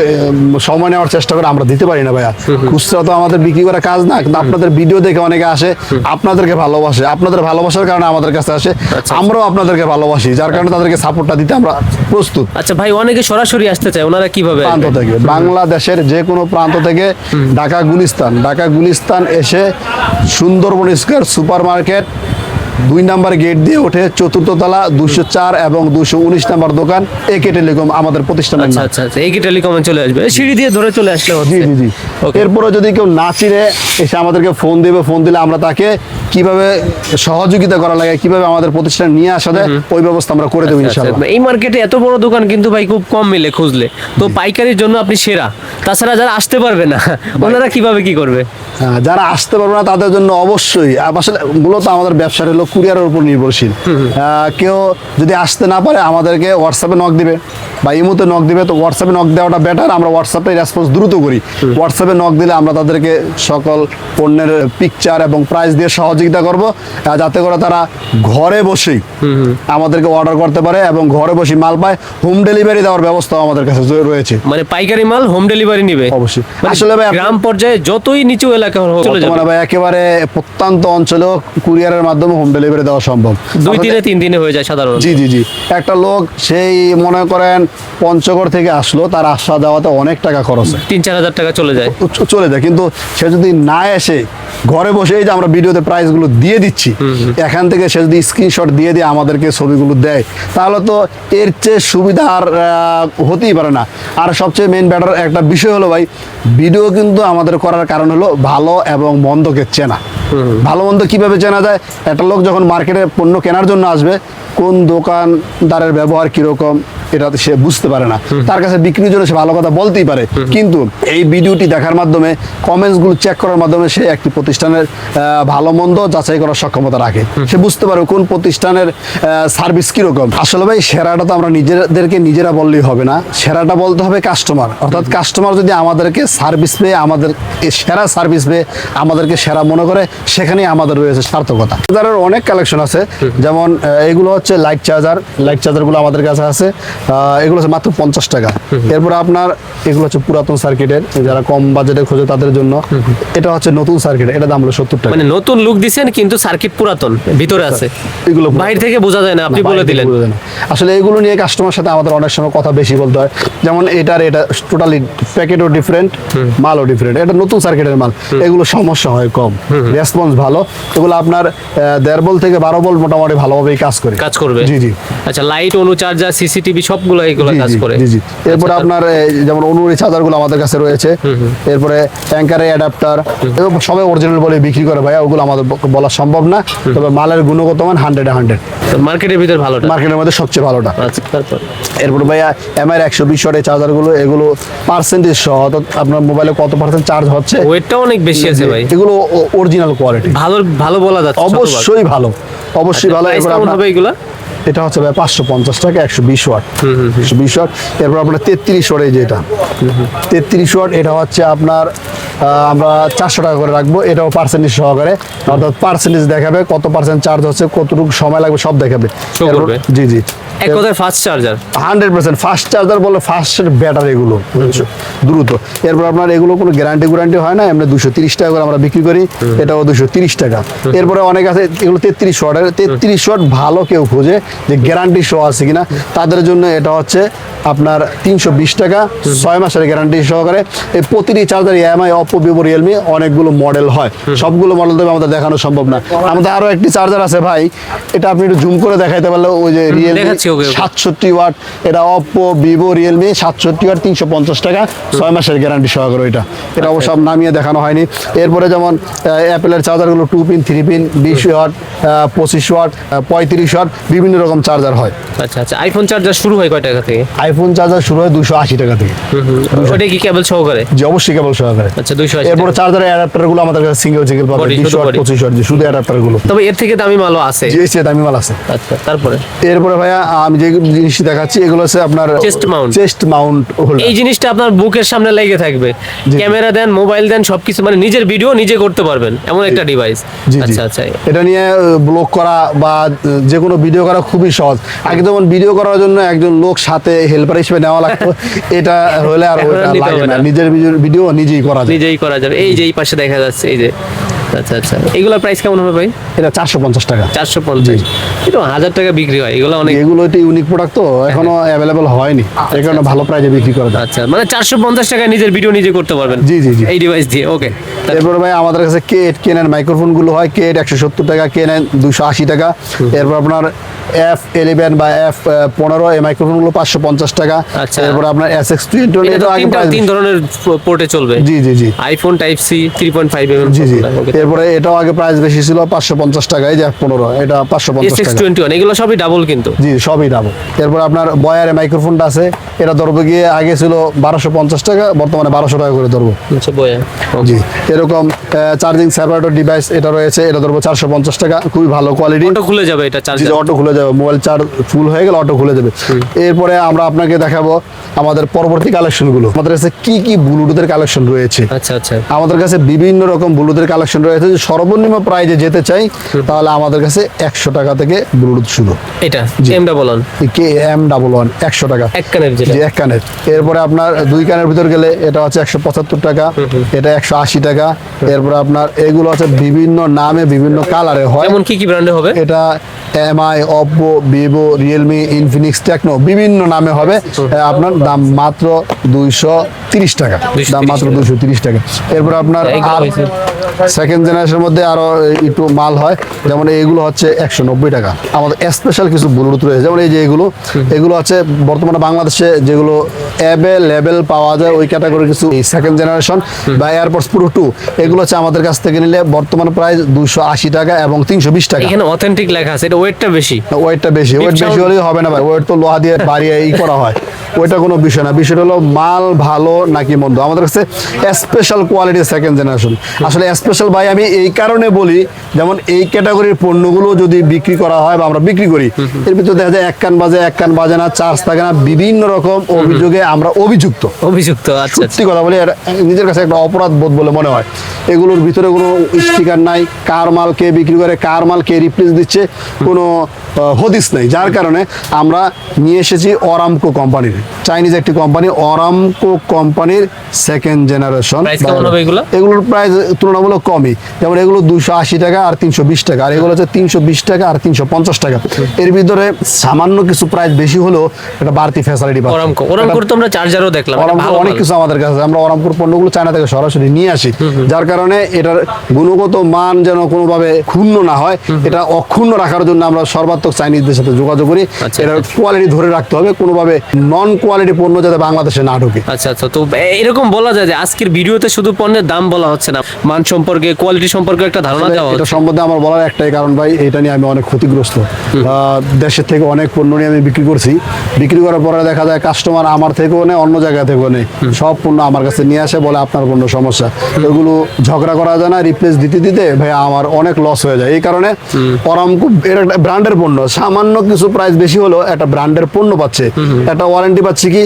সময় নেওয়ার চেষ্টা করে, আমরা দিতে পারি না ভাইয়া। খুচরা তো আমাদের বিক্রি করা কাজ না, কিন্তু আপনাদের ভিডিও দেখে অনেকে আসে, আপনাদেরকে ভালোবাসে, আপনাদের ভালোবাসার কারণে আমাদের কাছে আসে। আমরাও আপনাদেরকে ভালোবাসি, যার কারণে তাদেরকে সাপোর্টটা দিতে আমরা প্রস্তুত। আচ্ছা ভাই, অনেকে সরাসরি আসতে চায়, ওনারা কিভাবে প্রান্ত আসবে? থেকে, বাংলাদেশের যে কোনো প্রান্ত থেকে, ঢাকা গুলিস্তান এসে Sundarban square super market 2 number gate দিয়ে উঠে 4th তলা 204 এবং 219 নাম্বার দোকান একে টেলিকম আমাদের প্রতিষ্ঠানের আচ্ছা নাম। আচ্ছা আচ্ছা, এই কি টেলিকমে চলে আসবে, এই সিঁড়ি দিয়ে ধরে চলে আসলে হচ্ছে। জি জি জি। Okay. এরপরে যদি কেউ না চিনে এসে আমাদেরকে ফোন দিবে, ফোন দিলে আমরা তাকে কিভাবে সহযোগিতা করা লাগে, কিভাবে আমাদের প্রতিষ্ঠান নিয়ে আসা যায়, ওই ব্যবস্থা আমরা করে দেবো আচ্ছা, ইনশাআল্লাহ। এই মার্কেটে এত বড় দোকান কিন্তু ভাই খুব কম মিলে খুঁজলে, তো পাইকারির জন্য আপনি সেরা। তাছাড়া যারা আসতে পারবে না ওনারা কিভাবে কি করবে? যারা আসতে পারবে না তাদের জন্য অবশ্যই আসলে মূলত আমাদের ব্যবসাটা হলো কুরিয়ারের উপর নির্ভরশীল। কেউ যদি আসতে না পারে আমাদেরকে হোয়াটসঅ্যাপে নক দিবে বা ইমোতে নক দিবে, তো হোয়াটসঅ্যাপে নক দেওয়াটা বেটার, আমরা হোয়াটসঅ্যাপে রেসপন্স দ্রুত করি। হোয়াটসঅ্যাপে নক দিলে আমরা তাদেরকে সকল পণ্যের পিকচার এবং প্রাইস দিয়ে সহযোগিতা করব, যাতে করে তারা ঘরে বসেই আমাদেরকে অর্ডার করতে পারে এবং ঘরে বসে মাল পায়। হোম ডেলিভারি দেওয়ার ব্যবস্থা আমাদের কাছে রয়েছে। মানে পাইকারি মাল হোম ডেলিভারি নিবে অবশ্যই। মানে আসলে ভাই গ্রাম পর্যায়ে যতই নিচু এলাকা হোক চলে যাবে, বর্তমানে ভাই একেবারে প্রত্যন্ত অঞ্চলেও কুরিয়ারের মাধ্যমে হোম ডেলিভারি দেওয়া সম্ভব। 2 দিনে 3 দিনে হয়ে যায় সাধারণত। জি জি জি। একটা লোক সেই মনে করেন পঞ্চগড় থেকে আসলো, তার আসা যাওয়াতে অনেক টাকা খরচ হয়, 3-4 হাজার টাকা চলে যায়। চলে যায়। কিন্তু সে যদি না এসে ঘরে বসে, এই যে আমরা ভিডিওতে প্রাইসগুলো দিয়ে দিচ্ছি, এখান থেকে সে যদি স্ক্রিনশট দিয়ে দিয়ে আমাদেরকে ছবিগুলো দেয়, তাহলে তো এর চেয়ে সুবিধা আর হতেই পারে না। আর সবচেয়ে মেইন ব্যাটার একটা বিষয় হলো ভাই, ভিডিও কিন্তু আমাদের করার কারণ হলো ভালো এবং মন্দকে চেনা। ভালো মন্দ কিভাবে চেনা যায়? একটা লোক যখন মার্কেটে পণ্য কেনার জন্য আসবে, কোন দোকানদারের ব্যবহার কিরকম এটা সে বুঝতে পারে না, তার কাছে বিক্রির জন্য সে ভালো কথা বলতেই পারে, কিন্তু এই ভিডিওটি দেখার মাধ্যমে, কমেন্টসগুলো চেক করার মাধ্যমে সে একটি প্রতিষ্ঠানের ভালো মন্দ যাচাই করার সক্ষমতা রাখে। সে বুঝতে পারে কোন প্রতিষ্ঠানের সার্ভিস কিরকম। আসলে ভাই সেরাটা তো আমরা নিজেদেরকে নিজেরা বললেই হবে না, সেরাটা বলতে হবে কাস্টমার। অর্থাৎ কাস্টমার যদি আমাদেরকে সার্ভিস পেয়ে, আমাদের সেরা সার্ভিস পেয়ে আমাদেরকে সেরা মনে করে, সেখানেই আমাদের রয়েছে সার্থকতা। চার্জারের অনেক কালেকশন আছে, যেমন এগুলো হচ্ছে লাইট চার্জারগুলো আমাদের কাছে আছে, এগুলো হচ্ছে মাত্র 50 টাকা। এরপরে আপনার এগুলো হচ্ছে পুরাতন সার্কিটের, যারা কম বাজেটে খোঁজে তাদের জন্য। এটা হচ্ছে নতুন সার্কিট, এটা দাম হলো 70 টাকা। মানে নতুন লুক দিছেন কিন্তু সার্কিট পুরাতন ভিতরে আছে, এগুলো বাইরে থেকে বোঝা যায় না, আপনি বলে দিলেন। আসলে এগুলো নিয়ে কাস্টমার সাথে আমাদের অনেক সময় কথা বেশি বলতে হয়। যেমন এটা টোটালি প্যাকেটও ডিফারেন্ট, মালও ডিফারেন্ট, এটা নতুন সার্কিটের মাল, এগুলো সমস্যা হয় কম, রেসপন্স ভালো। এগুলো আপনার 1.5 ভোল্ট থেকে 12 ভোল্ট মোটামুটি ভালোভাবেই কাজ করবে। জি জি। আচ্ছা, লাইট, অনু চার্জার, সিসিটিভি সবগুলো এগুলো কাজ করে। জি জি। এরপরে আপনার যেমন অনুরি চার্জারগুলো আমাদের কাছে রয়েছে, এরপরে ট্যাঙ্কারের অ্যাডাপ্টার, সবাই অরিজিনাল বলে বিক্রি করে ভাইয়া, ওগুলো আমাদের বলা সম্ভব না, তবে মালের গুণগত মান 100 মার্কেটের ভিতর ভালোটা, মার্কেটের মধ্যে সবচেয়ে ভালোটা। আচ্ছা, তারপর এরপরে ভাইয়া এমআই 120 ওয়াটের চার্জারগুলো, এগুলো পার্সেন্টেজ সহ, অর্থাৎ আপনার মোবাইলে কত পার্সেন্ট চার্জ হচ্ছে, ওয়েটটা অনেক বেশি আছে ভাই, এগুলো অরিজিনাল কোয়ালিটি, ভালো বলা যাচ্ছে, অবশ্যই ভালো, অবশ্যই ভালো। প্রাইস এরপর কেমন আপনার হবে এগুলা? এটা হচ্ছে ভাই 550 টাকা 120 ওয়াট, 120 ওয়াট। এরপর আপনার 33 ওয়াট, এই যে এটা 33 ওয়াট, এটা হচ্ছে আপনার আমরা 400 টাকা করে রাখবো। এটাও পার্সেন্টেজ সহকারে, অর্থাৎ পার্সেন্টেজ দেখাবে, কত পার্সেন্ট চার্জ হচ্ছে, কতটুকু সময় লাগবে সব দেখাবে। জি জি। এক কথায় ফাস্ট চার্জার, 100% ফাস্ট চার্জার বলে ফাস্ট ব্যাটারি, এগুলো দ্রুত। এরপর আপনার এগুলো কোনো গ্যারান্টি হয় না, এমনি 230 টাকা করে আমরা বিক্রি করি, এটাও 230 টাকা। এরপরে অনেক আছে এগুলো 33 ওয়াটের, 33 ওয়াট ভালো কেউ খোঁজে যে গ্যারান্টি সহ আছে কিনা, তাদের জন্য এটা হচ্ছে আপনার 320 টাকা, 6 মাসের গ্যারান্টি সহকারে। এই প্রতিটি charger MI, Oppo, Vivo, Realme অনেকগুলো মডেল হয়, সবগুলো মডেল দেবে আমাদের দেখানো সম্ভব না। আমাদের আরো একটি চার্জার আছে ভাই, এটা আপনি একটু জুম করে দেখাইতে পারলে, ওই যে রিয়েলমি 67 ওয়াট, এটা অপো, ভিভো, রিয়েলমি 67 ওয়াট, 350 টাকা, 6 মাসের গ্যারান্টি সহকারে। এটা অবশ্য নামিয়ে দেখানো হয়নি। এরপরে যেমন অ্যাপেলের চার্জারগুলো 2 pin, 3 pin, 20 watt, 25 watt, 35 watt, বিভিন্ন রকম চার্জার হয়। আচ্ছা আচ্ছা, আইফোন চার্জার শুরু হয় কয় টাকা থেকে? আইফোন চার্জার শুরু হয় 280 টাকা থেকে। ওটা কি কেবল সহকারে? জি অবশ্যই কেবল সহকারে। আচ্ছা, 280। এরপর চার্জারের অ্যাডাপ্টারগুলো আমাদের কাছে সিঙ্গেল পাবেন, 20 ওয়াট, 25 ওয়াট, শুধু অ্যাডাপ্টারগুলো। তবে এর থেকে দামি মালও আছে। জি এর দামি মাল আছে। আচ্ছা, তারপরে এরপরে ভাইয়া আমি যে জিনিসটি দেখাচ্ছি, এগুলো হচ্ছে আপনার চেস্ট মাউন্ট হোল্ডার। এই জিনিসটা আপনার বুকের সামনে লেগে থাকবে, ক্যামেরা দেন, মোবাইল দেন, সবকিছু মানে নিজের ভিডিও নিজে করতে পারবেন এমন একটা ডিভাইস। আচ্ছা আচ্ছা, এটা নিয়ে ব্লগ করা বা যে কোনো ভিডিও করা খুবই সহজ। আগে যেমন ভিডিও করার জন্য একজন লোক সাথে হেল্পার হিসেবে নেওয়া লাগতো, এটা হলে আর ওটা লাগে না, নিজের ভিডিও নিজেই করা যাবে। এই যে এই পাশে দেখা যাচ্ছে, এই যে আচ্ছা আচ্ছা, এগুলোর প্রাইস কেমন হবে ভাই? এটা 450 টাকা। 450, এটা 1000 টাকা বিক্রি হয়, এগুলো অনেক। এগুলো একটু ইউনিক প্রোডাক্ট তো এখনো অ্যাভেলেবল হয়নি, এই কারণে ভালো প্রাইসে বিক্রি করে দেয়। আচ্ছা, মানে 450 টাকায় নিজের ভিডিও নিজে করতে পারবেন জি জি জি। এই ডিভাইস দিয়ে। ওকে, এরপর ভাই আমাদের কাছে K8 মাইক্রোফোন গুলো হয়। K8 170 টাকা, K9 280 টাকা। এরপর আপনার F11 বা F15 এই মাইক্রোফোন গুলো 550 টাকা। আচ্ছা। এরপর আপনার SX20 এটা আগে প্রাইস তিন ধরনের পোর্টে চলবে। জি জি জি আইফোন টাইপ সি 3.5 mm। জি জি। এরপরে এটাও আগে প্রাইস বেশি ছিল 550 টাকা, এই যে F15 এটা 550 টাকা। SX21 এগুলো সবই ডাবল কিন্তু। জি সবই ডাবল। এরপর আপনার বয়ারে মাইক্রোফোনটা আছে, এটা ধরবো গিয়ে আগে ছিল 1250 টাকা, বর্তমানে 1200 টাকা করে ধরবো। আচ্ছা, বয়া। জি। এরকম চার্জিং সেপারেটর ডিভাইস এটা রয়েছে, এটা ধরবো 450 টাকা, খুবই ভালো কোয়ালিটি। অটো খুলে যাবে এটা, জি চার্জার। অটো খুলে যাবে, মোবাইল চার্জ ফুল হয়ে গেলে অটো খুলে যাবে। এরপরে আমরা আপনাকে দেখাবো আমাদের পরবর্তী কালেকশনগুলো। আমাদের কাছে কি কি ব্লুটুথের কালেকশন রয়েছে। আচ্ছা আচ্ছা, আমাদের কাছে বিভিন্ন রকম ব্লুটুথের কালেকশন রয়েছে। যে সর্বনিম্ন প্রাইজে যেতে চাই তাহলে আমাদের কাছে 100 টাকা থেকে ব্লুটুথ শুরু। এটা জি। M11 KM11 100 টাকা, এক কানের যেটা। জি এক কানের। এরপরে আপনার দুই কানের ভিতর গেলে এটা হচ্ছে 175 টাকা, এটা 180 টাকা। এরপরে আপনার এগুলো হচ্ছে বিভিন্ন নামে বিভিন্ন কালারে হয়। এমন কি কি ব্র্যান্ডে হবে? এটা MI, Oppo, Vivo, Realme, Infinix, Tecno বিভিন্ন নামে হবে। আপনার দাম মাত্র 230 টাকা, দাম মাত্র 230 টাকা। এরপর আপনার এগুলো আর হয়েছে? সেকেন্ড জেনারেশনের মধ্যে আরো একটু মাল হয়, যেমন এইগুলো হচ্ছে 190 টাকা। আমাদের স্পেশাল কিছু ব্লুটুথ রয়েছে, যেমন এই যে এগুলো হচ্ছে বর্তমানে বাংলাদেশে যেগুলো অ্যাভেলেবেল পাওয়া যায় ওই ক্যাটাগরি কিছু সেকেন্ড জেনারেশন বা এয়ারপডস প্রো 2 এগুলো হচ্ছে আমাদের কাছ থেকে নিলে বর্তমানে প্রাইস 280 টাকা এবং 320 টাকা। এখানে অথেন্টিক লেখা আছে, এটা ওয়েটটা বেশি। ওয়েটটা বেশি, ওয়েট বেশি হলেই হবে না ভাই, ওয়েট তো লোহা দিয়ে বাড়িয়ে করা হয়, ওইটা কোনো বিষয় না। বিষয়টা হলো মাল ভালো নাকি মন্দ। আমাদের কাছে স্পেশাল কোয়ালিটি সেকেন্ড জেনারেশন। আসলে স্পেশাল ভাই আমি এই কারণে বলি, যেমন এই ক্যাটাগরির পণ্যগুলো যদি বিক্রি করা হয় বা আমরা বিক্রি করি, এর ভিতরে দেখা যায় এক কান বাজে না, চার্জ থাকে না, বিভিন্ন রকম অভিযোগে আমরা অভিযুক্ত। আচ্ছা আচ্ছা। সত্যি কথা বলি, এটা নিজের কাছে একটা অপরাধ বোধ বলে মনে হয়। এগুলোর ভিতরে কোনো স্টিকার নাই, কার মাল কে বিক্রি করে, কার মাল কে রিপ্লেস দিচ্ছে, কোনো হদিস নেই। যার কারণে আমরা নিয়ে এসেছি অরামকো কোম্পানির, চাইনিজ একটি কোম্পানি, অরামকো কোম্পানির সেকেন্ড জেনারেশন। প্রাইস কেমন হবে এগুলো? এগুলোর প্রাইস তুলনামূলক কমই, যেমন এগুলো 280 টাকা আর 320 টাকা, আর এগুলো হচ্ছে 320 টাকা আর 350 টাকা। এর ভিতরে সামান্য কিছু প্রাইস বেশি হলেও এটা বাড়তি ফ্যাসিলিটি পাচ্ছি। ওরামকোর তো আমরা চার্জারও দেখলাম, এটা ভালো অনেক কিছু আমাদের কাছে, আমরা অরামকোর পণ্যগুলো চায়না থেকে সরাসরি নিয়ে আসি, যার কারণে এটার গুণগত মান যেন কোনোভাবে ক্ষুণ্ণ না হয়, এটা অক্ষুণ্ণ রাখার জন্য আমরা সর্বাত্মক চাইনিজদের সাথে যোগাযোগ করি। আচ্ছা, এটার কোয়ালিটি ধরে রাখতে হবে, কোনোভাবে নন কোয়ালিটি পণ্য যাতে বাংলাদেশে না ঢোকে। আচ্ছা আচ্ছা, তো এরকম বলা যায় যে আজকের ভিডিওতে শুধু পণ্যের দাম বলা হচ্ছে না, মান সম্পর্কে, কোয়ালিটি সম্পর্কে একটা ধারণা দেওয়া এটা হচ্ছে। সম্বন্ধে আমার বলার একটাই কারণ ভাই, এটা নিয়ে আমি অনেক ক্ষতিগ্রস্ত। দেশের থেকে অনেক পণ্য নিয়ে আমি বিক্রি করছি, বিক্রি করার পরে দেখা যায় কাস্টমার আমার থেকেও নেই, অন্য জায়গা থেকেও নেই, সব পণ্য আমার কাছে নিয়ে আসে, বলে আপনার পণ্য সমস্যা। ওগুলো ঝগড়া করা যায় না, রিপ্লেস দিতে দিতে ভাই আমার অনেক লস হয়ে যায়। এই কারণে অরামকো এর একটা ব্র্যান্ডের পণ্য, সামান্য কিছু প্রাইস বেশি হলো একটা ব্র্যান্ডের পণ্য পাচ্ছে, একটা ওয়ারেন্টি পাচ্ছে। কি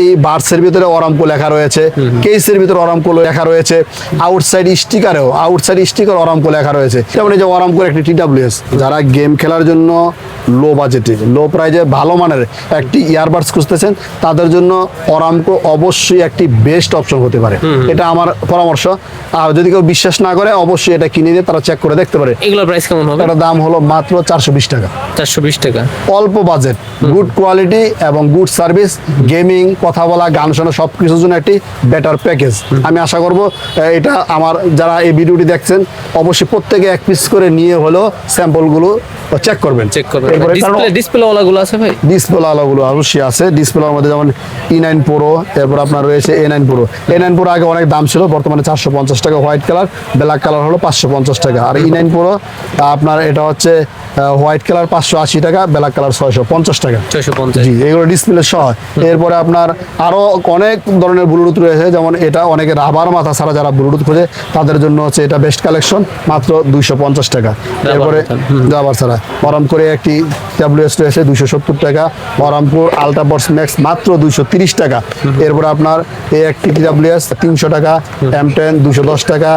এই বার্ডসের ভিতরে অরামকো লেখা রয়েছে, কেসের ভিতরে অরামকো লেখা রয়েছে, আউটসাইড স্টিকার অরামকো লেখা রয়েছে। যেমন এই যে অরামকোর একটি TWS, যারা গেম খেলার জন্য লো বাজেটে, লো প্রাইজে ভালো মানের একটি ইয়ারবাডস খুঁজতেছেন, তাদের জন্য অরামকো অবশ্যই একটি বেস্ট অপশন হতে পারে, এটা আমার পরামর্শ। আর যদি কেউ বিশ্বাস না করে অবশ্যই এটা কিনে নিয়ে তারা চেক করে দেখতে পারে। এগুলোর প্রাইস কেমন হবে? এটার দাম হলো মাত্র 420 টাকা। 420 টাকা, অল্প বাজেট, গুড কোয়ালিটি এবং গুড সার্ভিস, গেমিং, কথা বলা, গান শোনা সব কিছুর জন্য একটি বেটার প্যাকেজ। আমি আশা করব এটা আমার যারা এই ভিডিওটি দেখছেন অবশ্যই প্রত্যেকে এক পিস করে নিয়ে হলো স্যাম্পলগুলো চেক করবেন। ডিসপ্লে ওয়ালাগুলো আছে ভাই? ডিসপ্লে ওয়ালাগুলো অবশ্যই আছে। ডিসপ্লের মধ্যে যেমন E9 Pro, এরপর আপনার রয়েছে A9 Pro। A9 Pro আগে অনেক দাম ছিল, বর্তমানে 450 টাকা হোয়াইট কালার, ব্ল্যাক কালার হলো 550 টাকা। আর E9 Pro আপনার এটা হচ্ছে হোয়াইট কালার 580 টাকা, ব্ল্যাক কালার 650 টাকা। 650, জি, এগুলো ডিসপ্লে সহ। এরপরে আপনার আরো অনেক ধরনের ব্লুটুথ রয়েছে, যেমন এটা অনেকে রাবার মাথা ছাড়া যারা ব্লুটুথ খোঁজে তাদের জন্য হচ্ছে এটা বেস্ট কালেকশন, মাত্র 250 টাকা। এরপরে রাবার ছাড়া অরামকোর একটি TWS রয়েছে 270 টাকা, অরামকোর আলট্রাবক্স ম্যাক্স মাত্র 230 টাকা। এরপরে আপনার এই একটি TWS 300 টাকা, M10 210 টাকা,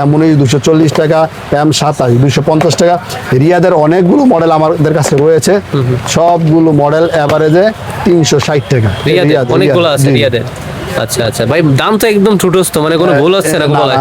M19 240 টাকা, M27 250 টাকা। রিয়াদের অনেকগুলো মডেল আমাদের কাছে রয়েছে, সবগুলো মডেল এভারেজে 360 টাকা। অনেকগুলো আছে রিয়াদের। আচ্ছা আচ্ছা ভাই, দাম তো একদম ঠুটস্থ, মানে কোনো ভুল হচ্ছে না কোনো। না,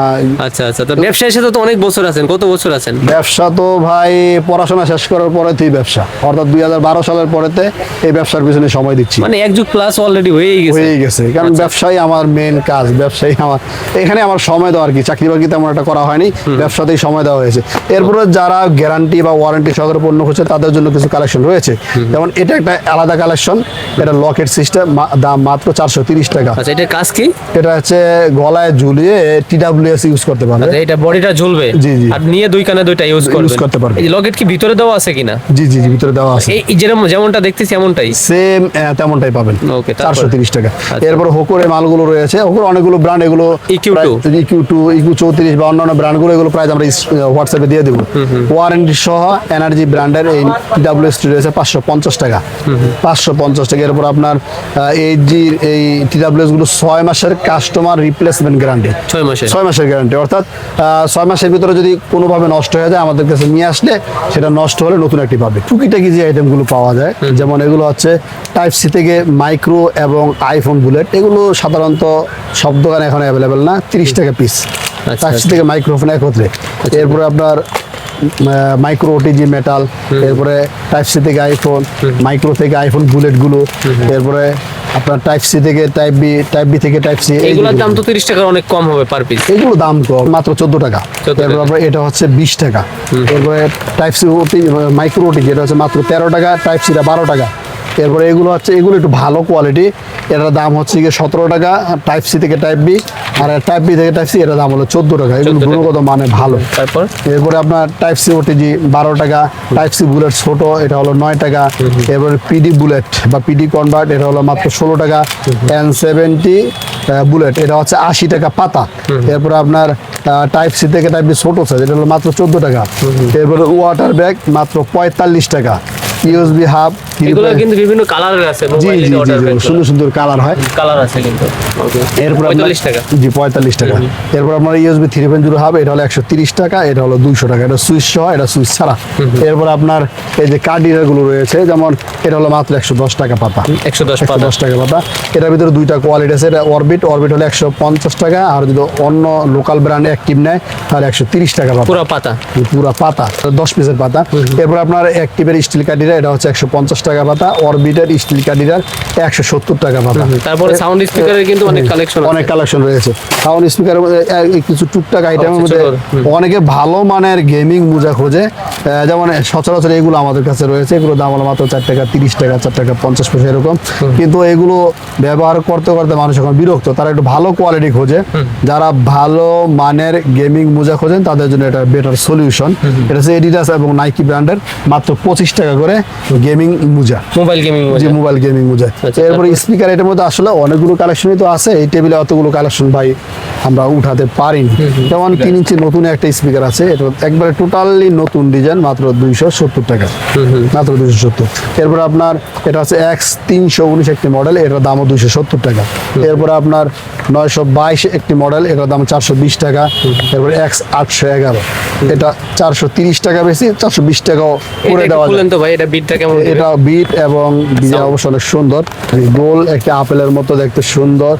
আচ্ছা আচ্ছা, তো ব্যবসায়ের সাথে তো অনেক বছর আছেন, কত বছর আছেন? ব্যবসা তো ভাই পড়াশোনা শেষ করার পরে তুই ব্যবসা, অর্থাৎ 2012 সালের পরেতে এই ব্যবসার পিছনে সময় দিচ্ছি। মানে এক যুগ প্লাস অলরেডি হয়েই গেছে। হয়ে গেছে, কারণ ব্যবসাই আমার মেন কাজ, ব্যবসায়ী আমার এখানে আমার সময় দেওয়া আর কি, চাকরি বাকরি তেমন একটা করা হয়নি, ব্যবসাতেই সময় দেওয়া হয়েছে। এরপরে যারা গ্যারান্টি বা ওয়ারেন্টি সহকারে পণ্য হচ্ছে তাদের জন্য কিছু কালেকশন রয়েছে, যেমন এটা একটা আলাদা কালেকশন, এটা লকেট সিস্টেম, দাম মাত্র 430 টাকা। আচ্ছা, এটা কাজ কি? এটা হচ্ছে গলায় ঝুলিয়ে TWS ইউজ করতে পারবে। আচ্ছা, এটা বডিটা ঝুলবে, জি, জি। আর নিয়ে দুই কানে দুইটা ইউজ করতে পারবে। এই লকেট কি ভিতরে দেওয়া আছে কিনা? জি জি জি, ভিতরে দেওয়া আছে, এই যেরকম যেমনটা দেখতেছি এমনটাই সেম তেমনটাই পাবেন। Okay, তারপর? 430 টাকা। আচ্ছা। এরপর হোকোরে মালগুলো রয়েছে, হোকোর অনেকগুলো ব্র্যান্ড, এগুলো EQ2 EQ2, EQ34 বা অন্যান্য ব্র্যান্ডগুলো, এগুলো প্রাইস আমরা হোয়াটসঅ্যাপে দিয়ে দেবো। ওয়ারেন্টি সহ এনার্জি ব্র্যান্ডের এই TWS রয়েছে 550 টাকা, 550 টাকা। এরপর আপনার এইচজির এই TWS গুলো 6 মাসের কাস্টমার রিপ্লেসমেন্ট গ্যারান্টি, 6 মাসে। 6 মাসের গ্যারান্টি, অর্থাৎ 6 মাসের ভিতরে যদি কোনোভাবে নষ্ট হয়ে যায় আমাদের কাছে নিয়ে আসলে সেটা নষ্ট হলে নতুন একটি পাবে। টুকিটাকি যে আইটেমগুলো পাওয়া যায়, যেমন এগুলো হচ্ছে টাইপ সি থেকে মাইক্রো এবং আইফোন বুলেট, এগুলো সাধারণত সব দোকানে এখন অ্যাভেলেবেল না, 30 টাকা পিস। আচ্ছা, টাইপ সি থেকে মাইক্রোফোন একত্রে। এরপরে আপনার মাইক্রো ওটিজি মেটাল, এরপরে টাইপ সি থেকে আইফোন, মাইক্রো থেকে আইফোন বুলেটগুলো, এরপরে আপনার টাইপ সি থেকে টাইপ বি, টাইপ বি থেকে টাইপ সি, এগুলোর দাম তো 30 টাকার অনেক কম হবে পার পিস। এগুলো দাম কম, মাত্র 14 টাকা। 14 টাকা। এরপর আপনার এটা হচ্ছে 20 টাকা। এরপরে টাইপ সি মাইক্রো ওটি যেটা হচ্ছে মাত্র 13 টাকা, টাইপ সিটা 12 টাকা। এরপরে এগুলো হচ্ছে, এগুলো একটু ভালো কোয়ালিটি, এটার দাম হচ্ছে গিয়ে 17 টাকা, টাইপ সি থেকে টাইপ বি, আর টাইপ বি থেকে টাইপ সি এটার দাম হলো 14 টাকা। এগুলো 14 টাকা। গুণগত মানে ভালো। তারপর এরপরে আপনার টাইপ সি ওটিজি 12 টাকা, টাইপ সি বুলেট ছোট এটা হলো 9 টাকা। এরপরে পিডি বুলেট বা পিডি কনভার্ট এটা হলো মাত্র 16 টাকা। N70 বুলেট এটা হচ্ছে 80 টাকা পাতা। এরপরে আপনার টাইপ সি থেকে টাইপ বি ছোট সাইজ এটা হলো মাত্র 14 টাকা। এরপরে ওয়াটার ব্যাগ মাত্র 45 টাকা। ইউএসবি হাব, এগুলো কিন্তু বিভিন্ন কালারের আছে, জি মোবাইলে জি জি অর্ডার জি, ব্যাগ সুন্দর সুন্দর কালার হয়। কালার আছে কিন্তু। এরপর 45 টাকা। জি 45 টাকা। এরপর আপনার ইউএসবি 3.0 হাব এটা হলো 130 টাকা, এটা হলো 200 টাকা। এটা সুইচ সহ, এটা সুইচ ছাড়া। এরপর আপনার এই যে কার্ড রিডার গুলো রয়েছে, যেমন এটা হলো মাত্র 110 টাকা পাতা, 110 পাতা। 110 টাকা পাতা। এটার ভিতরে দুইটা কোয়ালিটি আছে, এটা অরবিট হলো 150 টাকা, আর যদি অন্য লোকাল ব্র্যান্ড অ্যাক্টিভ নেয় তাহলে 130 টাকা পাতা, পুরো পাতা। পুরা পাতা, 10 পিসের পাতা। এরপর আপনার অ্যাক্টিভের স্টিল কার্ডিরা এটা হচ্ছে 150 টাকা পাতা, অরবিটের স্টিল কার্ডিরার 170 টাকা পাতা। তারপরে সাউন্ড স্পিকারের কিন্তু অনেক কালেকশন অনেক কালেকশন রয়েছে। সাউন্ড স্পিকারের মধ্যে কিছু টুকটাক আইটেমের মধ্যে অনেকে ভালো মানের গেমিং মোজা খোঁজে, যেমন সচরাচর এগুলো আমাদের কাছে রয়েছে। এগুলো দাম হলো মাত্র 4 টাকা 30 টাকা, 4 টাকা 50 পয়সা এরকম। কিন্তু এগুলো ব্যবহার করতে করতে মানুষ এখন বিরক্ত, তারা একটু ভালো কোয়ালিটি খোঁজে। যারা ভালো মানের গেমিং মোজা খোঁজেন তাদের জন্য এটা বেটার সলিউশন। এটা হচ্ছে এডিডাস এবং নাইকি ব্র্যান্ডের, মাত্র 25 টাকা করে গেমিং মোজা, মোবাইল গেমিং যে মোবাইল গেমিং মোজা। আচ্ছা, এরপরে স্পিকার এটার মধ্যে আসলে অনেকগুলো কালেকশনই তো আছে, এই টেবিলে অতগুলো কালেকশন ভাই আমরা উঠাতে পারিনি। যেমন 3 ইঞ্চি নতুন একটা স্পিকার আছে, এটা একবারে টোটালি নতুন ডিজাইন, মাত্র 270 টাকা, মাত্র 270। এরপর আপনার এটা আছে X319 একটি মডেল, এটার দামও 270 টাকা। এরপরে আপনার 922 একটি মডেল, এটার দাম 420 টাকা। এরপরে X811 এটা 430 টাকা, বেশি 420 টাকাও করে দেওয়া যায়। বলেন তো ভাই, এটা বিটটা কেমন? এটা বিট এবং ডিজাইন অবশ্য অনেক সুন্দর, গোল একটা আপেলের মতো দেখতে সুন্দর।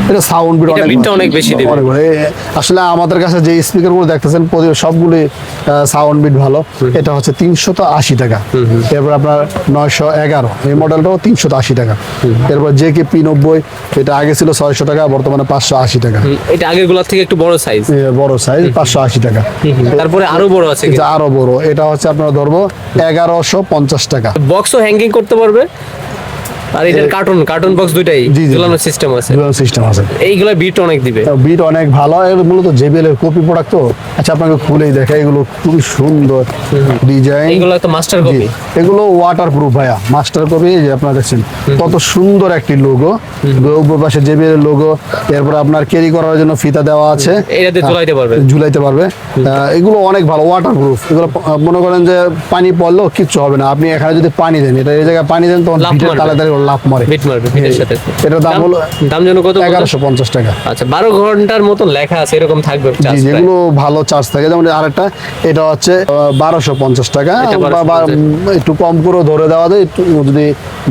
এটা সাউন্ড বিট এটা বিটটা অনেক বেশি দেবে। আসলে আমাদের কাছে যে স্পিকার গুলো দেখতেছেন সবগুলি সাউন্ড বিট ভালো। এটা হচ্ছে 380 টাকা। এরপর আপনার 911 এই মডেলটাও 380 টাকা। এরপর JK-P90 এটা আগে ছিল 600 টাকা, বর্তমানে 580 টাকা। এটা আগের গুলোর থেকে একটু বড় সাইজ। বড় সাইজ 580 টাকা। তারপরে আরো বড় আছে এটা আরো বড়, এটা হচ্ছে আপনার ধরবো 1150 টাকা। বক্সও হ্যাঙ্গিং করতে পারবে, আর এটার কার্টুন বক্স দুইটাই জি, জি। ঝুলানোর সিস্টেম আছে। সিস্টেম আছে। এইগুলা বিট অনেক দিবে। বিট অনেক ভালো, এর মূলত JBL এর কপি প্রোডাক্ট তো। আচ্ছা আপনাকে খুলেই দেখা, এগুলো খুবই সুন্দর ডিজাইন। এইগুলো তো মাস্টার কপি। এগুলো ওয়াটার প্রুফ ভাইয়া, মাস্টার কপি। যে আপনারা দেখছেন কত সুন্দর একটি লোগো, উপর পাশে JBL এর লোগো। এরপর আপনার ক্যারি করার জন্য ফিতা দেওয়া আছে, এটাতে ঝুলাইতে পারবে। এগুলো অনেক ভালো, ওয়াটার প্রুফ। এগুলো মনে করেন যে পানি পড়লেও কিচ্ছু হবে না। আপনি এখানে যদি পানি দেন, এটা এই জায়গায় পানি দেন তখন লাফ বিটের মারবে। তালে তালে লাভ মারে। বিট মারবে বিটের সাথে। এটার দাম হলো দাম যেন কত? 1150 টাকা। আচ্ছা 12 ঘন্টার মতো লেখা আছে এরকম থাকবে জি চার্জ। যেগুলো ভালো চার্জ থাকে, যেমন আরেকটা এটা হচ্ছে 1250 টাকা, এটা বা একটু কম করে ধরে দেওয়া যায় একটু যদি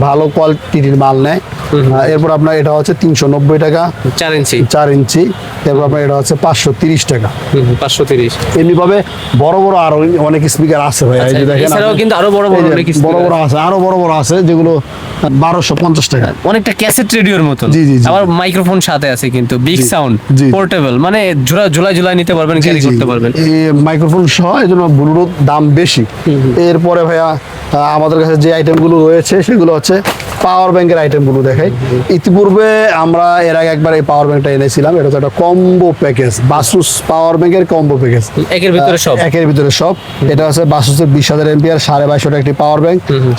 ভালো কোয়ালিটির মাল নেয়। এরপর আপনার এটা হচ্ছে 390 টাকা 4 ইঞ্চি। 4 ইঞ্চি। এরপর আপনার এটা হচ্ছে 530 টাকা। 530। এমনি ভাবে বড় বড় আরো অনেক স্পিকার আছে ভাই, এই যে দেখেন এছাড়াও আপনি, কিন্তু আরো বড় বড় এই যে অনেক বড় বড় আছে, আরো বড় বড় আছে যেগুলো 1250 টাকা। অনেকটা ক্যাসেট রেডিওর মতো। জি, জি, জি। আবার মাইক্রোফোন সাথে আছে কিন্তু বিগ সাউন্ড, জি। পোর্টেবল, মানে ঝুলাই নিতে পারবেন, ক্যারি করতে পারবেন। এই মাইক্রোফোন সহ এই জন্য ব্লুটুথ দাম বেশি। এরপরে ভাইয়া আমাদের কাছে যে আইটেমগুলো রয়েছে সেগুলো হচ্ছে পাওয়ার ব্যাংকের আইটেমগুলো দেখাই। ইতিপূর্বে আমরা এর আগে একবার এই পাওয়ার ব্যাংকটা এনেছিলাম, এটা হচ্ছে একটা কম্বো প্যাকেজ, বাসুস পাওয়ার ব্যাংকের কম্বো প্যাকেজ, একের ভিতরে সব। একের ভিতরে সব। এটা হচ্ছে বাসুসের 20,000 এমপিআর 2250 একটি পাওয়ার ব্যাংক,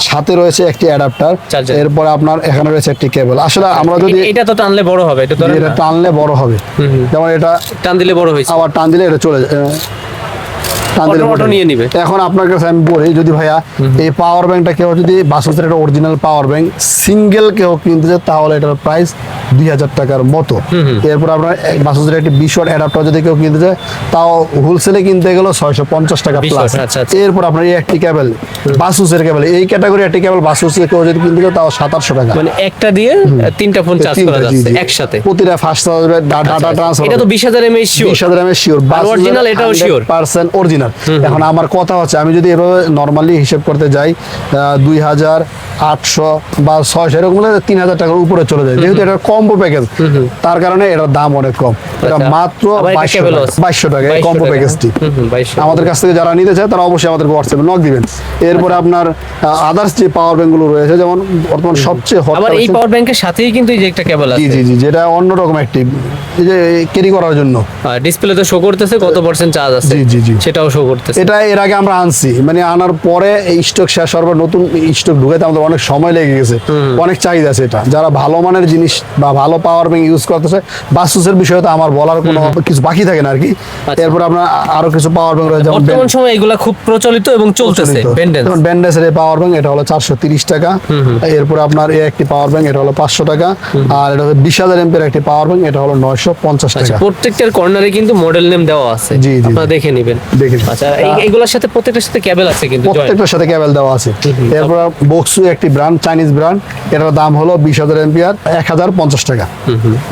সাথে রয়েছে একটি অ্যাডাপ্টার, Charger। এরপরে আপনার এখানে রয়েছে একটি কেবল। আসলে আমরা যদি এটা তো টানলে বড় হবে, এটা তো এটা টানলে বড় হবে, যেমন এটা টান দিলে বড় হয়েছে। আবার টান দিলে এটা চলে যায়, টান দিলে অটো নিয়ে নিবে। এখন আপনার কাছে আমি বলি, যদি ভাইয়া এই পাওয়ার ব্যাংকটা কেউ যদি বাসুসের একটা অরিজিনাল পাওয়ার ব্যাংক সিঙ্গেল কেউ কিনতে চায় তাহলে এটার প্রাইস 2000 টাকার মতো। এরপর আপনার বাসুসের একটি 20 ওয়াট অ্যাডাপ্টার যদি কেউ কিনতে চায় তাও হোলসেলে কিনতে গেলে 650 টাকা 20 প্লাস। ওয়াট, আচ্ছা, আচ্ছা। এরপর আপনার এই একটি কেবল বাসুসের কেবল, এই ক্যাটাগরি একটি কেবল বাসুসের কেউ যদি কিনতে চায় তাও 2700 টাকা। মানে একটা দিয়ে তিনটা ফোন চার্জ করা তিনটা, জি, যাচ্ছে জি। একসাথে। প্রতিটা ফাস্ট চার্জবে ডাটা ট্রান্সফার। এটা তো 20,000 mAh শিওর। 20,000 mAh শিওর, আর original এটাও sure? 100% অরিজিনাল। এখন আমার কথা হচ্ছে আমি যদি এভাবে নরমালি হিসেব করতে যাই 2,800 বা 600 এরকম 3,000 টাকার উপরে চলে যায়, যেহেতু এটা কম্বো প্যাকেজ তার কারণে এটার দাম অনেক কম। এটা আচ্ছা। মাত্র আবার এটা 2200 cable টাকা, আছে। 2200 টাকা এই কম্বো প্যাকেজটি। 2200। আমাদের কাছ থেকে যারা নিতে চায় তারা অবশ্যই আমাদের হোয়াটসঅ্যাপে নক দিবেন। এরপরে আপনার আদার্স যে পাওয়ার ব্যাংকগুলো রয়েছে, যেমন বর্তমান সবচেয়ে হট আবার এই পাওয়ার ব্যাংকের সাথেই কিন্তু এই যে একটা কেবল জি আছে। জি জি, যেটা অন্যরকম একটি, এই যে ক্যারি করার জন্য। ডিসপ্লে তো শো করতেছে কত % চার্জ আছে, জি, জি, জি। সেটাও শো করতেছে। এটা এর আগে আমরা আনছি, মানে আনার পরে এই স্টক শেষ হওয়ার পর নতুন স্টক ঢুকাতে আমাদের অনেক সময় লেগে গেছে, অনেক চাহিদা আছে এটা। যারা ভালো মানের জিনিস বা ভালো পাওয়ার ব্যাংক ইউজ করতেছে, বাসুসের বিষয়ে তো আমার বলার কোনো কিছু বাকি থাকে না আর কি। আচ্ছা। এরপর আপনার আরো কিছু পাওয়ার ব্যাংক রয়েছে, যেমন বর্তমান সময় এগুলা খুব প্রচলিত এবং চলতেছে। বেন্ডেন্স। যেমন ব্যান্ডেসের এই পাওয়ার ব্যাংক, এটা হলো 430 টাকা। এরপর আপনার এই একটি পাওয়ার ব্যাংক, এটা হলো 500 টাকা। আর এটা হলো 20,000 এমপির একটি পাওয়ার ব্যাংক, এটা হলো 950 আচ্ছা, টাকা। প্রত্যেকটার কর্নারে কিন্তু মডেল নেম দেওয়া আছে, জি, জি, আপনারা দেখে নেবেন। দেখে নিন। আচ্ছা এইগুলোর সাথে প্রত্যেকটার সাথে কেবল আছে কিন্তু joint। প্রত্যেকটার সাথে কেবল দেওয়া আছে। এরপর বক্সু একটি ব্র্যান্ড, চাইনিজ ব্র্যান্ড, এটার দাম হলো 20,000 এমপিআর 1050 টাকা।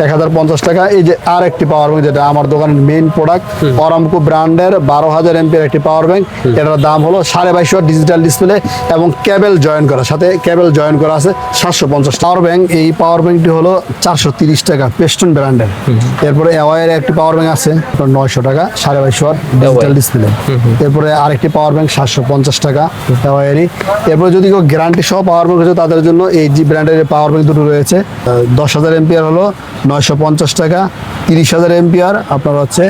1050 টাকা। এই যে আর একটি পাওয়ার ব্যাংক, যেটা আমার দোকানের মেইন প্রোডাক্ট, অরামকো ব্র্যান্ডের 12,000 এমপিআর একটি পাওয়ার ব্যাংক, এটার দাম হলো 2250 ওয়াট ডিজিটাল ডিসপ্লে এবং কেবল জয়েন করা, সাথে কেবল জয়েন করা আছে 750 পাওয়ার ব্যাংক। এই পাওয়ার ব্যাংকটি হলো 430 টাকা, পেস্টন ব্র্যান্ডের। এরপরে অ্যাওয়ার একটি পাওয়ার ব্যাংক আছে 900 টাকা, 2250 ওয়াট ডিজিটাল ডিসপ্লে। এরপরে আরেকটি পাওয়ার ব্যাংক 750 টাকা অ্যাওয়ারই। এরপরে যদি কেউ গ্যারান্টি সহ পাওয়ার ব্যাংক আছে তাদের জন্য এই জি ব্র্যান্ডের পাওয়ার ব্যাংক দুটো রয়েছে। 10,000 এমপিআর হলো 950 টাকা, 30,000 এমপিআর আপনার হচ্ছে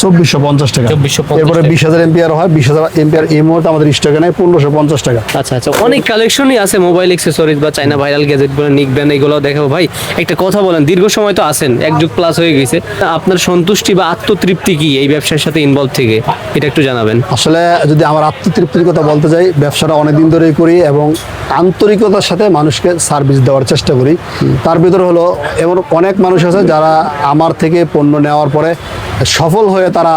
2450 টাকা। 2450 এরপরে 20,000 এমপিআর হয়, 20,000 এমপিআর এই মুহূর্তে আমাদের স্টকে নেই, 1550 টাকা। আচ্ছা আচ্ছা, অনেক কালেকশনই আছে মোবাইল অ্যাক্সেসরিজ বা চাইনা ভাইরাল গ্যাজেট বলে নিক ব্র্যান্ড, এগুলো দেখাবো। ভাই একটা কথা বলেন, দীর্ঘ সময় তো আছেন, 1 যুগ প্লাস হয়ে গেছে, আপনার সন্তুষ্টি বা আত্মতৃপ্তি কি এই ব্যবসার সাথে ইনভলভ থেকে, এটা একটু জানাবেন। আসলে যদি আমার আত্মতৃপ্তির কথা বলতে যাই, ব্যবসাটা অনেকদিন ধরেই করি এবং আন্তরিকতার সাথে মানুষকে সার্ভিস দেওয়ার চেষ্টা করি। তার ভিতরে হলো এমন অনেক মানুষ আছে যারা আমার থেকে পণ্য নেওয়ার পরে সফল হয়ে তারা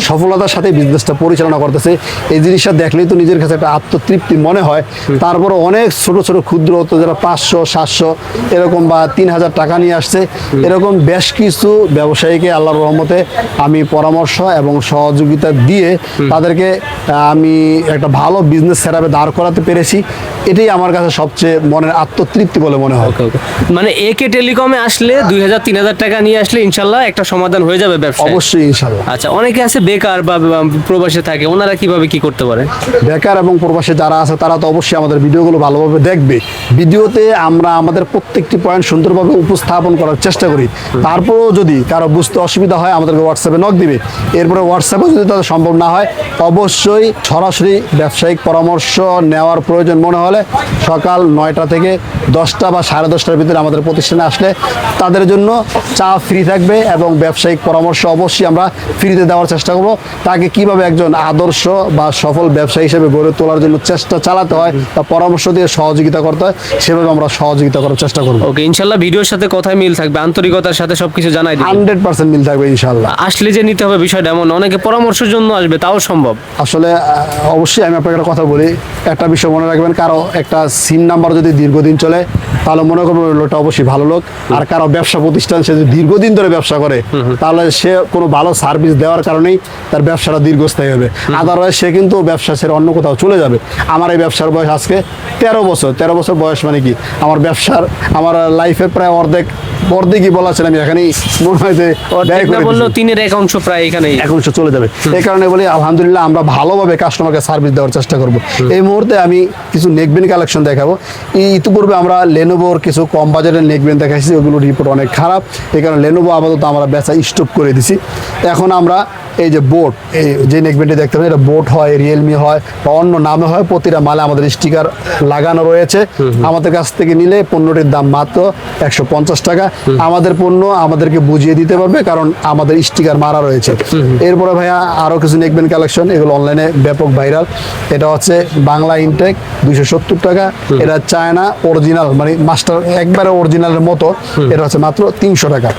সফলতার সাথে বিজনেসটা পরিচালনা করতেছে। এই জিনিসটা দেখলেই তো নিজের কাছে একটা আত্মতৃপ্তি মনে হয়। তারপরে অনেক ছোট ছোট ক্ষুদ্র হতো যারা 500, 700 এরকম বা 3,000 টাকা নিয়ে আসছে, এরকম বেশ কিছু ব্যবসায়ীকে আল্লাহর রহমতে আমি পরামর্শ এবং সহযোগিতা দিয়ে তাদেরকে আমি একটা ভালো বিজনেস সেটআপে দাঁড় করাতে পেরেছি। এটাই আমার কাছে সবচেয়ে মনের আত্মতৃপ্তি বলে মনে হয়। মানে একে টেলিকমে আসলে 2,000-3,000 টাকা নিয়ে আসলে ইনশাল্লাহ একটা সমাধান হয়ে যাবে ব্যবসা। অবশ্যই ইনশাল্লাহ। আচ্ছা, অনেকে আছে বেকার বা প্রবাসে থাকে, ওনারা কিভাবে কি করতে পারে? বেকার এবং প্রবাসে যারা আছে তারা তো অবশ্যই আমাদের ভিডিওগুলো ভালোভাবে দেখবে। ভিডিওতে আমরা আমাদের প্রত্যেকটি পয়েন্ট সুন্দরভাবে উপস্থাপন করার চেষ্টা করি। তারপরেও যদি কারো বুঝতে অসুবিধা হয় আমাদেরকে হোয়াটসঅ্যাপে নক দিবে। এরপরে হোয়াটসঅ্যাপে যদি তাদের সম্ভব না হয় অবশ্যই সরাসরি ব্যবসায়িক পরামর্শ নেওয়ার প্রয়োজন মনে হলে সকাল 9টা থেকে 10টা বা 10:30টার ভিতরে আমাদের প্রতিষ্ঠানে আসলে তাদের জন্য চা ফ্রি থাকবে এবং ব্যবসায়িক পরামর্শ অবশ্যই আমরা ফ্রিতে দেওয়ার চেষ্টা করব। তাকে কিভাবে একজন আদর্শ বা সফল ব্যবসায়ী হিসেবে গড়ে তোলার জন্য চেষ্টা চালাতে হয় বা পরামর্শ দিয়ে সহযোগিতা করতে হয়, সেভাবে আমরা সহযোগিতা করার চেষ্টা করব। ওকে, ইনশাল্লাহ ভিডিওর সাথে কথায় মিল থাকবে, আন্তরিকতার সাথে সবকিছু জানাই দিবেন। 100% মিল থাকবে ইনশাআল্লাহ। আসলে যে নিতে হবে বিষয়টা এমন, অনেকে পরামর্শের জন্য আসবে, তাও সম্ভব। আসলে অবশ্যই আমি আপনাকে একটা কথা বলি, একটা বিষয় মনে রাখবেন, কারো একটা সিম নাম্বার যদি দীর্ঘদিন চলে তাহলে মনে করবেন ওই লোকটা অবশ্যই ভালো লোক। আর কারো ব্যবসা প্রতিষ্ঠান সে যদি দীর্ঘদিন ধরে ব্যবসা করে তাহলে সে কোনো ভালো সার্ভিস দেওয়ার কারণেই তার ব্যবসাটা দীর্ঘস্থায়ী হবে। আদারওয়াইজ সে কিন্তু ব্যবসা ছেড়ে অন্য কোথাও চলে যাবে। আমার এই ব্যবসার বয়স আজকে 13 বছর। 13 বছর বয়স মানে কি, আমার লাইফের প্রায় অর্ধেকই বলা ছিল আমি এখানেই মনে হয় যে ব্যয় করে বললো দিয়েছি। 3-এর 1 অংশ প্রায় এখানেই এখন সে চলে যাবে। এই কারণে বলি আলহামদুলিল্লাহ আমরা ভালোভাবে কাস্টমারকে সার্ভিস দেওয়ার চেষ্টা করব। এই মুহূর্তে আমি কিছু নেকবেন কালেকশন দেখাবো। ইতিপূর্বে আমরা লেনোভোর কিছু কম বাজেটের নেকবেন দেখাইছি, ওগুলো রিপোর্ট অনেক খারাপ, এই কারণে লেনোভো আপাতত আমরা বেচা স্টপ করে দিছি। এখন আমরা এই যে বোট, এই যে নেকবেনটি দেখতে পাবেন, এটা বোট হয়, রিয়েলমি হয় বা অন্য নামে হয়, প্রতিটা মালে আমাদের স্টিকার লাগানো রয়েছে। আমাদের কাছ থেকে নিলে পণ্যটির দাম মাত্র 150 টাকা। আমাদের পণ্য আমাদেরকে বুঝিয়ে দিতে পারবে, কারণ আমাদের স্টিকার মারা রয়েছে। এরপরে ভাইয়া আরও কিছু নেকবেন কালেকশন, এগুলো অনলাইনে ব্যাপক ভাইরাল। এটা হচ্ছে বাংলা ইনটেক 270 টাকা। এটা চায়না অরিজিনাল, মানে মাস্টার একবারে অরিজিনালের মতো, এটা হচ্ছে মাত্র 300 টাকা।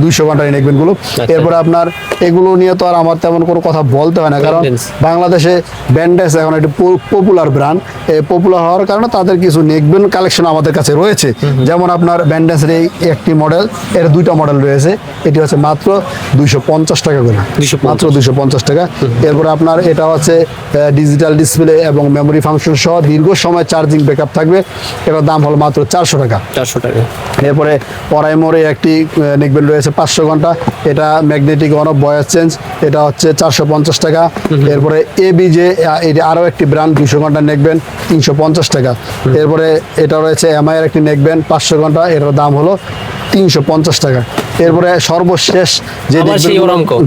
200 ঘন্টার এই নেকবেনগুলো। এরপরে আপনার এগুলো নিয়ে তো আর আমার তেমন কোনো কথা বলতে হয় না, কারণ বাংলাদেশে ব্যান্ডেজ এখন একটি পপুলার ব্র্যান্ড। এই পপুলার হওয়ার কারণে তাদের কিছু নেকবেন কালেকশন আমাদের কাছে রয়েছে। যেমন আপনার ব্যান্ডেজের এই একটি মডেল, এর 2টা মডেল রয়েছে। এটি হচ্ছে মাত্র 250 টাকা করে, মাত্র 250 টাকা। এরপরে আপনার এটা হচ্ছে ডিজিটাল ডিসপ্লে এবং মেমোরি ফাংশন সহ দীর্ঘ সময় চার্জিং ব্যাকআপ থাকবে। এটার দাম হলো মাত্র 400 টাকা। 400 টাকা। এরপরে পরাইমোরে একটি নেকবেন রয়েছে 500 ঘন্টা, এটা magnetic on of voice change, এটা হচ্ছে 450 টাকা। এরপরে এবিজে, এটি আরও একটি ব্র্যান্ড, 200 ঘন্টা নেকবেন 350 টাকা। এরপরে এটা রয়েছে এমআই এর একটি নেকবেন 500 ঘন্টা, এটার দাম হলো 350 টাকা। এরপরে সর্বশেষ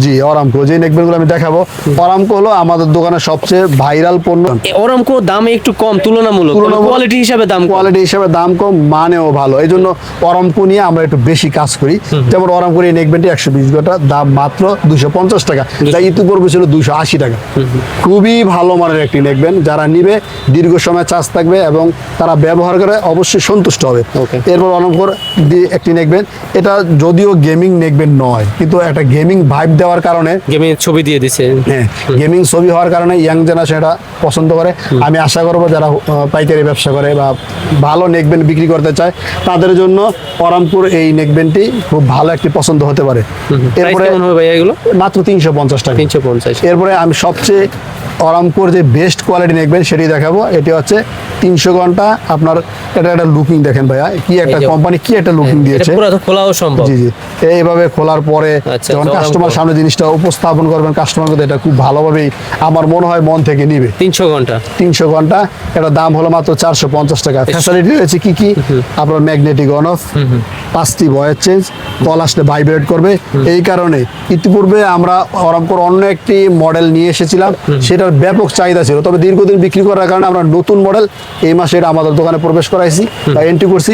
যে অরামকো যে নেকবেনগুলো আমি দেখাবো, অরামকো হলো আমাদের দোকানের সবচেয়ে ভাইরাল পণ্য। অরামকো দামে একটু কম তুলনামূলক, কোয়ালিটি হিসাবে দাম কম, মানেও ভালো। এই জন্য অরামকো নিয়ে আমরা একটু বেশি কাজ করি। যেমন অরামকোর এই নেকবেনটি 120 ঘন্টা, দাম মাত্র 250 টাকা, যা ইতিপূর্বে ছিল 280 টাকা। খুবই ভালো মানের একটি নেকবেন, যারা নিবে দীর্ঘ সময় চার্জ থাকবে এবং তারা ব্যবহার করে অবশ্যই সন্তুষ্ট হবে। এরপর অরামকোর একটি নেকবেন, এটা যদিও গেমিং নেকবেন নয়, কিন্তু একটা গেমিং ভাইব দেওয়ার কারণে গেমিং ছবি দিয়ে দিছে। হ্যাঁ, গেমিং ছবি হওয়ার কারণে ইয়াং জেনারেশন এটা পছন্দ করে। আমি আশা করবো যারা পাইকারি ব্যবসা করে বা ভালো নেকবেন বিক্রি করতে চায় তাদের জন্য অরামপুর এই নেকবেনটি খুব ভালো একটি পছন্দ হতে পারে। এরপরে মাত্র 350 টাকা। 350। এরপরে আমি সবচেয়ে অরামপুর যে বেস্ট কোয়ালিটি নেকবেন সেটি দেখাবো। এটি হচ্ছে 300 ঘন্টা। আপনার এটা একটা লুকিং দেখেন ভাইয়া, কি একটা কোম্পানি কি একটা লুকিং দিয়েছে। খোলাও সম্ভব। জি জি, এইভাবে খোলার পরে যখন কাস্টমার সামনে জিনিসটা উপস্থাপন করবেন, কাস্টমার কিন্তু এটা খুব ভালোভাবেই আমার মনে হয় মন থেকে নিবে। 300 ঘন্টা, এটা দাম হলো মাত্র 450 টাকা। ফ্যাসিলিটি রয়েছে কি কি, আপনার ম্যাগনেটিক অন অফ, 5টি ভয়েস চেঞ্জ, কল আসলে ভাইব্রেট করবে। এই কারণে ইতিপূর্বে আমরা অরামকোর অন্য একটি মডেল নিয়ে এসেছিলাম, সেটার ব্যাপক চাহিদা ছিল, তবে দীর্ঘদিন বিক্রি করার কারণে আমরা নতুন মডেল এই মাসে এটা আমাদের দোকানে প্রবেশ করাইছি বা এন্ট্রি করছি।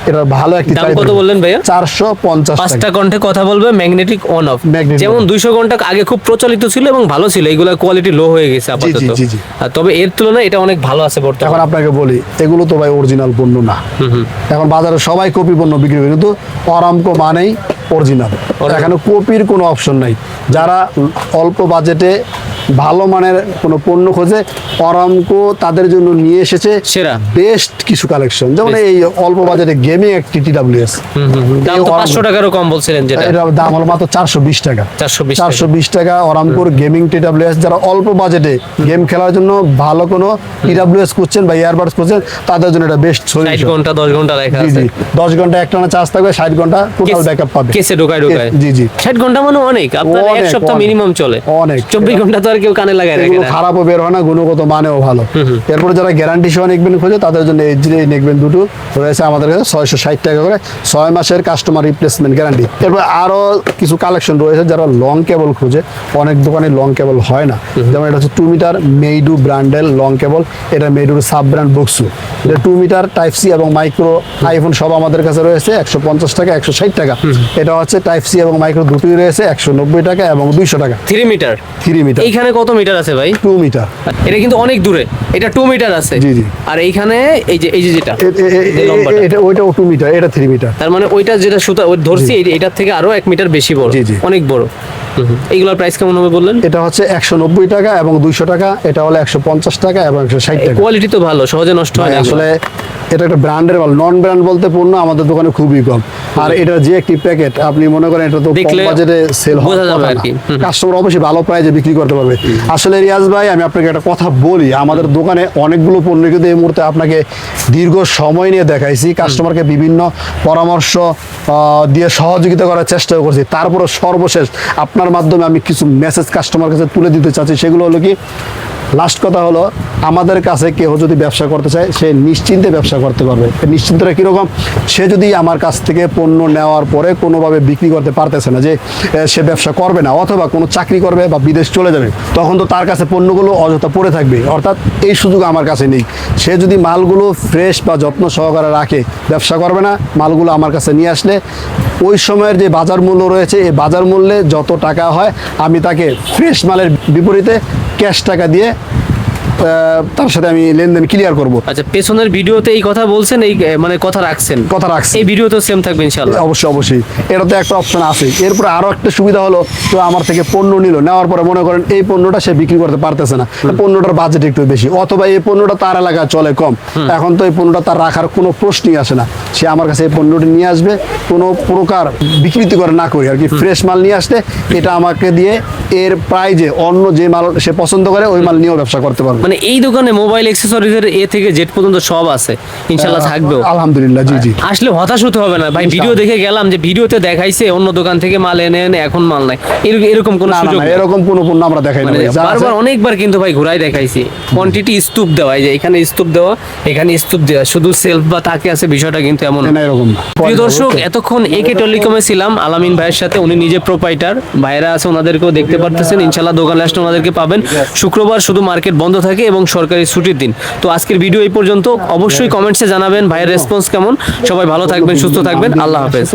এটা ভালো একটি দাম কত বললেন ভাইয়া? 450 টাকা। 5টা কণ্ঠে কথা বলবে, ম্যাগনেটিক অন অফ। যেমন 200 ঘন্টা আগে খুব প্রচলিত ছিল এবং ভালো ছিল, এইগুলা কোয়ালিটি লো হয়ে গেছে আপাতত। তবে এর তুলনায় এটা অনেক ভালো আছে বর্তমানে। এখন আপনাকে বলি, এগুলো তো ভাই অরিজিনাল পণ্য না। এখন বাজারে সবাই কপি পণ্য বিক্রি করে, কিন্তু অরামকো মানেই অরিজিনাল, এখানে কপির কোনো অপশন নাই। যারা অল্প বাজেটে ভালো মানের কোনো পণ্য খোঁজে, অরামকো তাদের জন্য নিয়ে এসেছে সেরা বেস্ট কিছু কালেকশন। যেমন এই অল্প বাজেটে গেমিং একটি TWS, দাম তো 500 টাকারও কম বলছিলেন, যেটা এটার দাম হলো মাত্র 420 টাকা। 420 টাকা অরামকোর গেমিং TWS। যারা অল্প বাজেটে গেম খেলার জন্য ভালো কোনো TWS খুঁজছেন বা ইয়ারবাডস খুঁজছেন, তাদের জন্য এটা বেস্ট সলিউশন। 60 ঘন্টা 10 ঘন্টা লেখা আছে। 10 ঘন্টা একটানা চার্জ থাকবে, 60 ঘন্টা টোটাল ব্যাকআপ পাবে। কেসে ঢোকায়। জি জি, 60 ঘন্টা মানে অনেক, আপনার এক সপ্তাহ মিনিমাম চলে। অনেক 24 ঘন্টা তো আর কেউ কানে লাগায় রাখে এগুলো না। খারাপও বের হয় না, গুণগত মানেও ভালো। এরপরে যারা গ্যারান্টি সহ নেকবেন খোঁজে তাদের জন্য এই যে নেকবেন দুটো রয়েছে আমাদের কাছে 660 টাকা করে, 6 মাসের কাস্টমার রিপ্লেসমেন্ট গ্যারান্টি। এরপর আরো কিছু কালেকশন রয়েছে যারা লং কেবল খোঁজে, অনেক দোকানে লং কেবল হয় না, যেমন এটা হচ্ছে 2 মিটার মেইডু ব্র্যান্ডের লং কেবল, এটা মেইডুর সাব ব্র্যান্ড বক্সু, এটা 2 মিটার টাইপ সি এবং মাইক্রো আইফোন সব আমাদের কাছে রয়েছে 150 টাকা 160 টাকা। এটা হচ্ছে টাইপ সি এবং মাইক্রো দুটোই রয়েছে 190 টাকা এবং 200 টাকা। 3 মিটার 3 মিটার, এইখানে কত মিটার আছে ভাই? 2 মিটার। এটা কিন্তু অনেক দূরে, এটা 2 মিটার আছে। জি, জি। আর এইখানে এই যে যেটা এই লম্বাটা, এটা ওইটাও 2 মিটার, এটা 3 মিটার। তার মানে ওইটা যেটা সুতা ওই ধরছি এটার থেকে আরো 1 মিটার বেশি বড়, জি, জি। অনেক বড়। এইগুলোর প্রাইস কেমন হবে বললেন? এটা হচ্ছে 190 টাকা এবং 200 টাকা, এটা হলো 150 টাকা এবং 160 টাকা। কোয়ালিটি তো ভালো, সহজে নষ্ট হয় না এগুলো। আসলে এটা একটা ব্র্যান্ডের মাল, নন ব্র্যান্ড বলতে পণ্য আমাদের দোকানে খুবই কম। আর এটা যে একটি প্যাকেট আপনি মনে করেন এটা তো কম দেখলে বাজেটে সেল বোঝা হওয়ার যাবে কথা আর না, কি। কাস্টমার অবশ্যই ভালো প্রাইজে বিক্রি করতে পারবে। আসলে রিয়াজ ভাই আমি আপনাকে একটা কথা বলি, আমাদের দোকানে অনেকগুলো পণ্য কিন্তু এই মুহূর্তে আপনাকে দীর্ঘ সময় নিয়ে দেখাইছি, কাস্টমারকে বিভিন্ন পরামর্শ দিয়ে সহযোগিতা করার চেষ্টা করছি, তারপরে সর্বশেষ আপনার মাধ্যমে আমি কিছু মেসেজ কাস্টমার কাছে তুলে দিতে চাচ্ছি। সেগুলো হলো কি, লাস্ট কথা হলো আমাদের কাছে কেউ যদি ব্যবসা করতে চায় সে নিশ্চিন্তে ব্যবসা করতে পারবে। নিশ্চিন্তটা কীরকম, সে যদি আমার কাছ থেকে পণ্য নেওয়ার পরে কোনোভাবে বিক্রি করতে পারতেছে না, যে সে ব্যবসা করবে না অথবা কোনো চাকরি করবে বা বিদেশ চলে যাবে, তখন তো তার কাছে পণ্যগুলো অযথা পড়ে থাকবে, অর্থাৎ এই সুযোগ আমার কাছে নেই। সে যদি মালগুলো ফ্রেশ বা যত্ন সহকারে রাখে, ব্যবসা করবে না, মালগুলো আমার কাছে নিয়ে আসলে ওই সময়ের যে বাজার মূল্য রয়েছে এই বাজার মূল্যে যত টাকা হয় আমি তাকে ফ্রেশ মালের বিপরীতে ক্যাশ টাকা দিয়ে তার সাথে আমি লেনদেন ক্লিয়ার করব। আচ্ছা, পেছনের ভিডিওতে এই কথা বলছেন, এই মানে কথা রাখছেন, কথা রাখছি, এই ভিডিওতেও সেম থাকবে ইনশাআল্লাহ। অবশ্যই অবশ্যই, এটাতে একটা অপশন আছে। এরপরে আরো একটা সুবিধা হলো, তো আমার থেকে পণ্য নিল, নেওয়ার পরে মনে করেন এই পণ্যটা সে বিক্রি করতে পারতেছে না, পণ্যটার বাজেট একটু বেশি, অথবা এই পণ্যটা তার এলাকায় চলে কম, এখন তো এই পণ্যটা তার রাখার কোনো প্রশ্নই আসে না, সে আমার কাছে এই পণ্যটি নিয়ে আসবে কোনো প্রকার বিকৃতি করে না করি আর কি, ফ্রেশ মাল নিয়ে আসলে এটা আমাকে দিয়ে এর প্রাইজে অন্য যে মাল সে পছন্দ করে ওই মাল নিয়েও ব্যবসা করতে পারবে। মানে এই দোকানে মোবাইল অ্যাক্সেসরিজের এ থেকে জেড পর্যন্ত সব আছে, ইনশাআল্লাহ থাকবেও। আলহামদুলিল্লাহ, জি জি। আসলে হতাশ হতে হবে না ভাই, ভিডিও দেখে গেলাম যে ভিডিওতে দেখাইছে অন্য দোকান থেকে মাল এনে এখন মাল নাই, এরকম কোনো না না সুযোগ না, নেই। এরকম কোনো পণ্য আমরা দেখাই না মানে ভাই, যা আছে- বারবার অনেকবার কিন্তু ভাই ঘুরাই দেখাইছি, কোয়ান্টিটি স্তূপ দেওয়া, এই যে এখানে স্তূপ দেওয়া, এখানে স্তূপ দেওয়া, শুধু সেলফ বা তাকে আছে, বিষয়টা কিন্তু এমন না। না, এরকম না। প্রিয় দর্শক, এতক্ষণ একে টেলিকমে ছিলাম আলামিন ভাইয়ের সাথে, উনি নিজে প্রোপাইটার, ভাইরা আছে ওনাদেরকেও দেখতে পারতেছেন, ইনশাআল্লাহ দোকানে আসলে ওনাদেরকে পাবেন। শুক্রবার শুধু মার্কেট বন্ধ থাকে এবং সরকারি ছুটির দিন। তো আজকের ভিডিও এই পর্যন্ত, অবশ্যই কমেন্টসে জানাবেন ভাইয়ের রেসপন্স কেমন। সবাই ভালো থাকবেন, সুস্থ থাকবেন, আল্লাহ হাফেজ।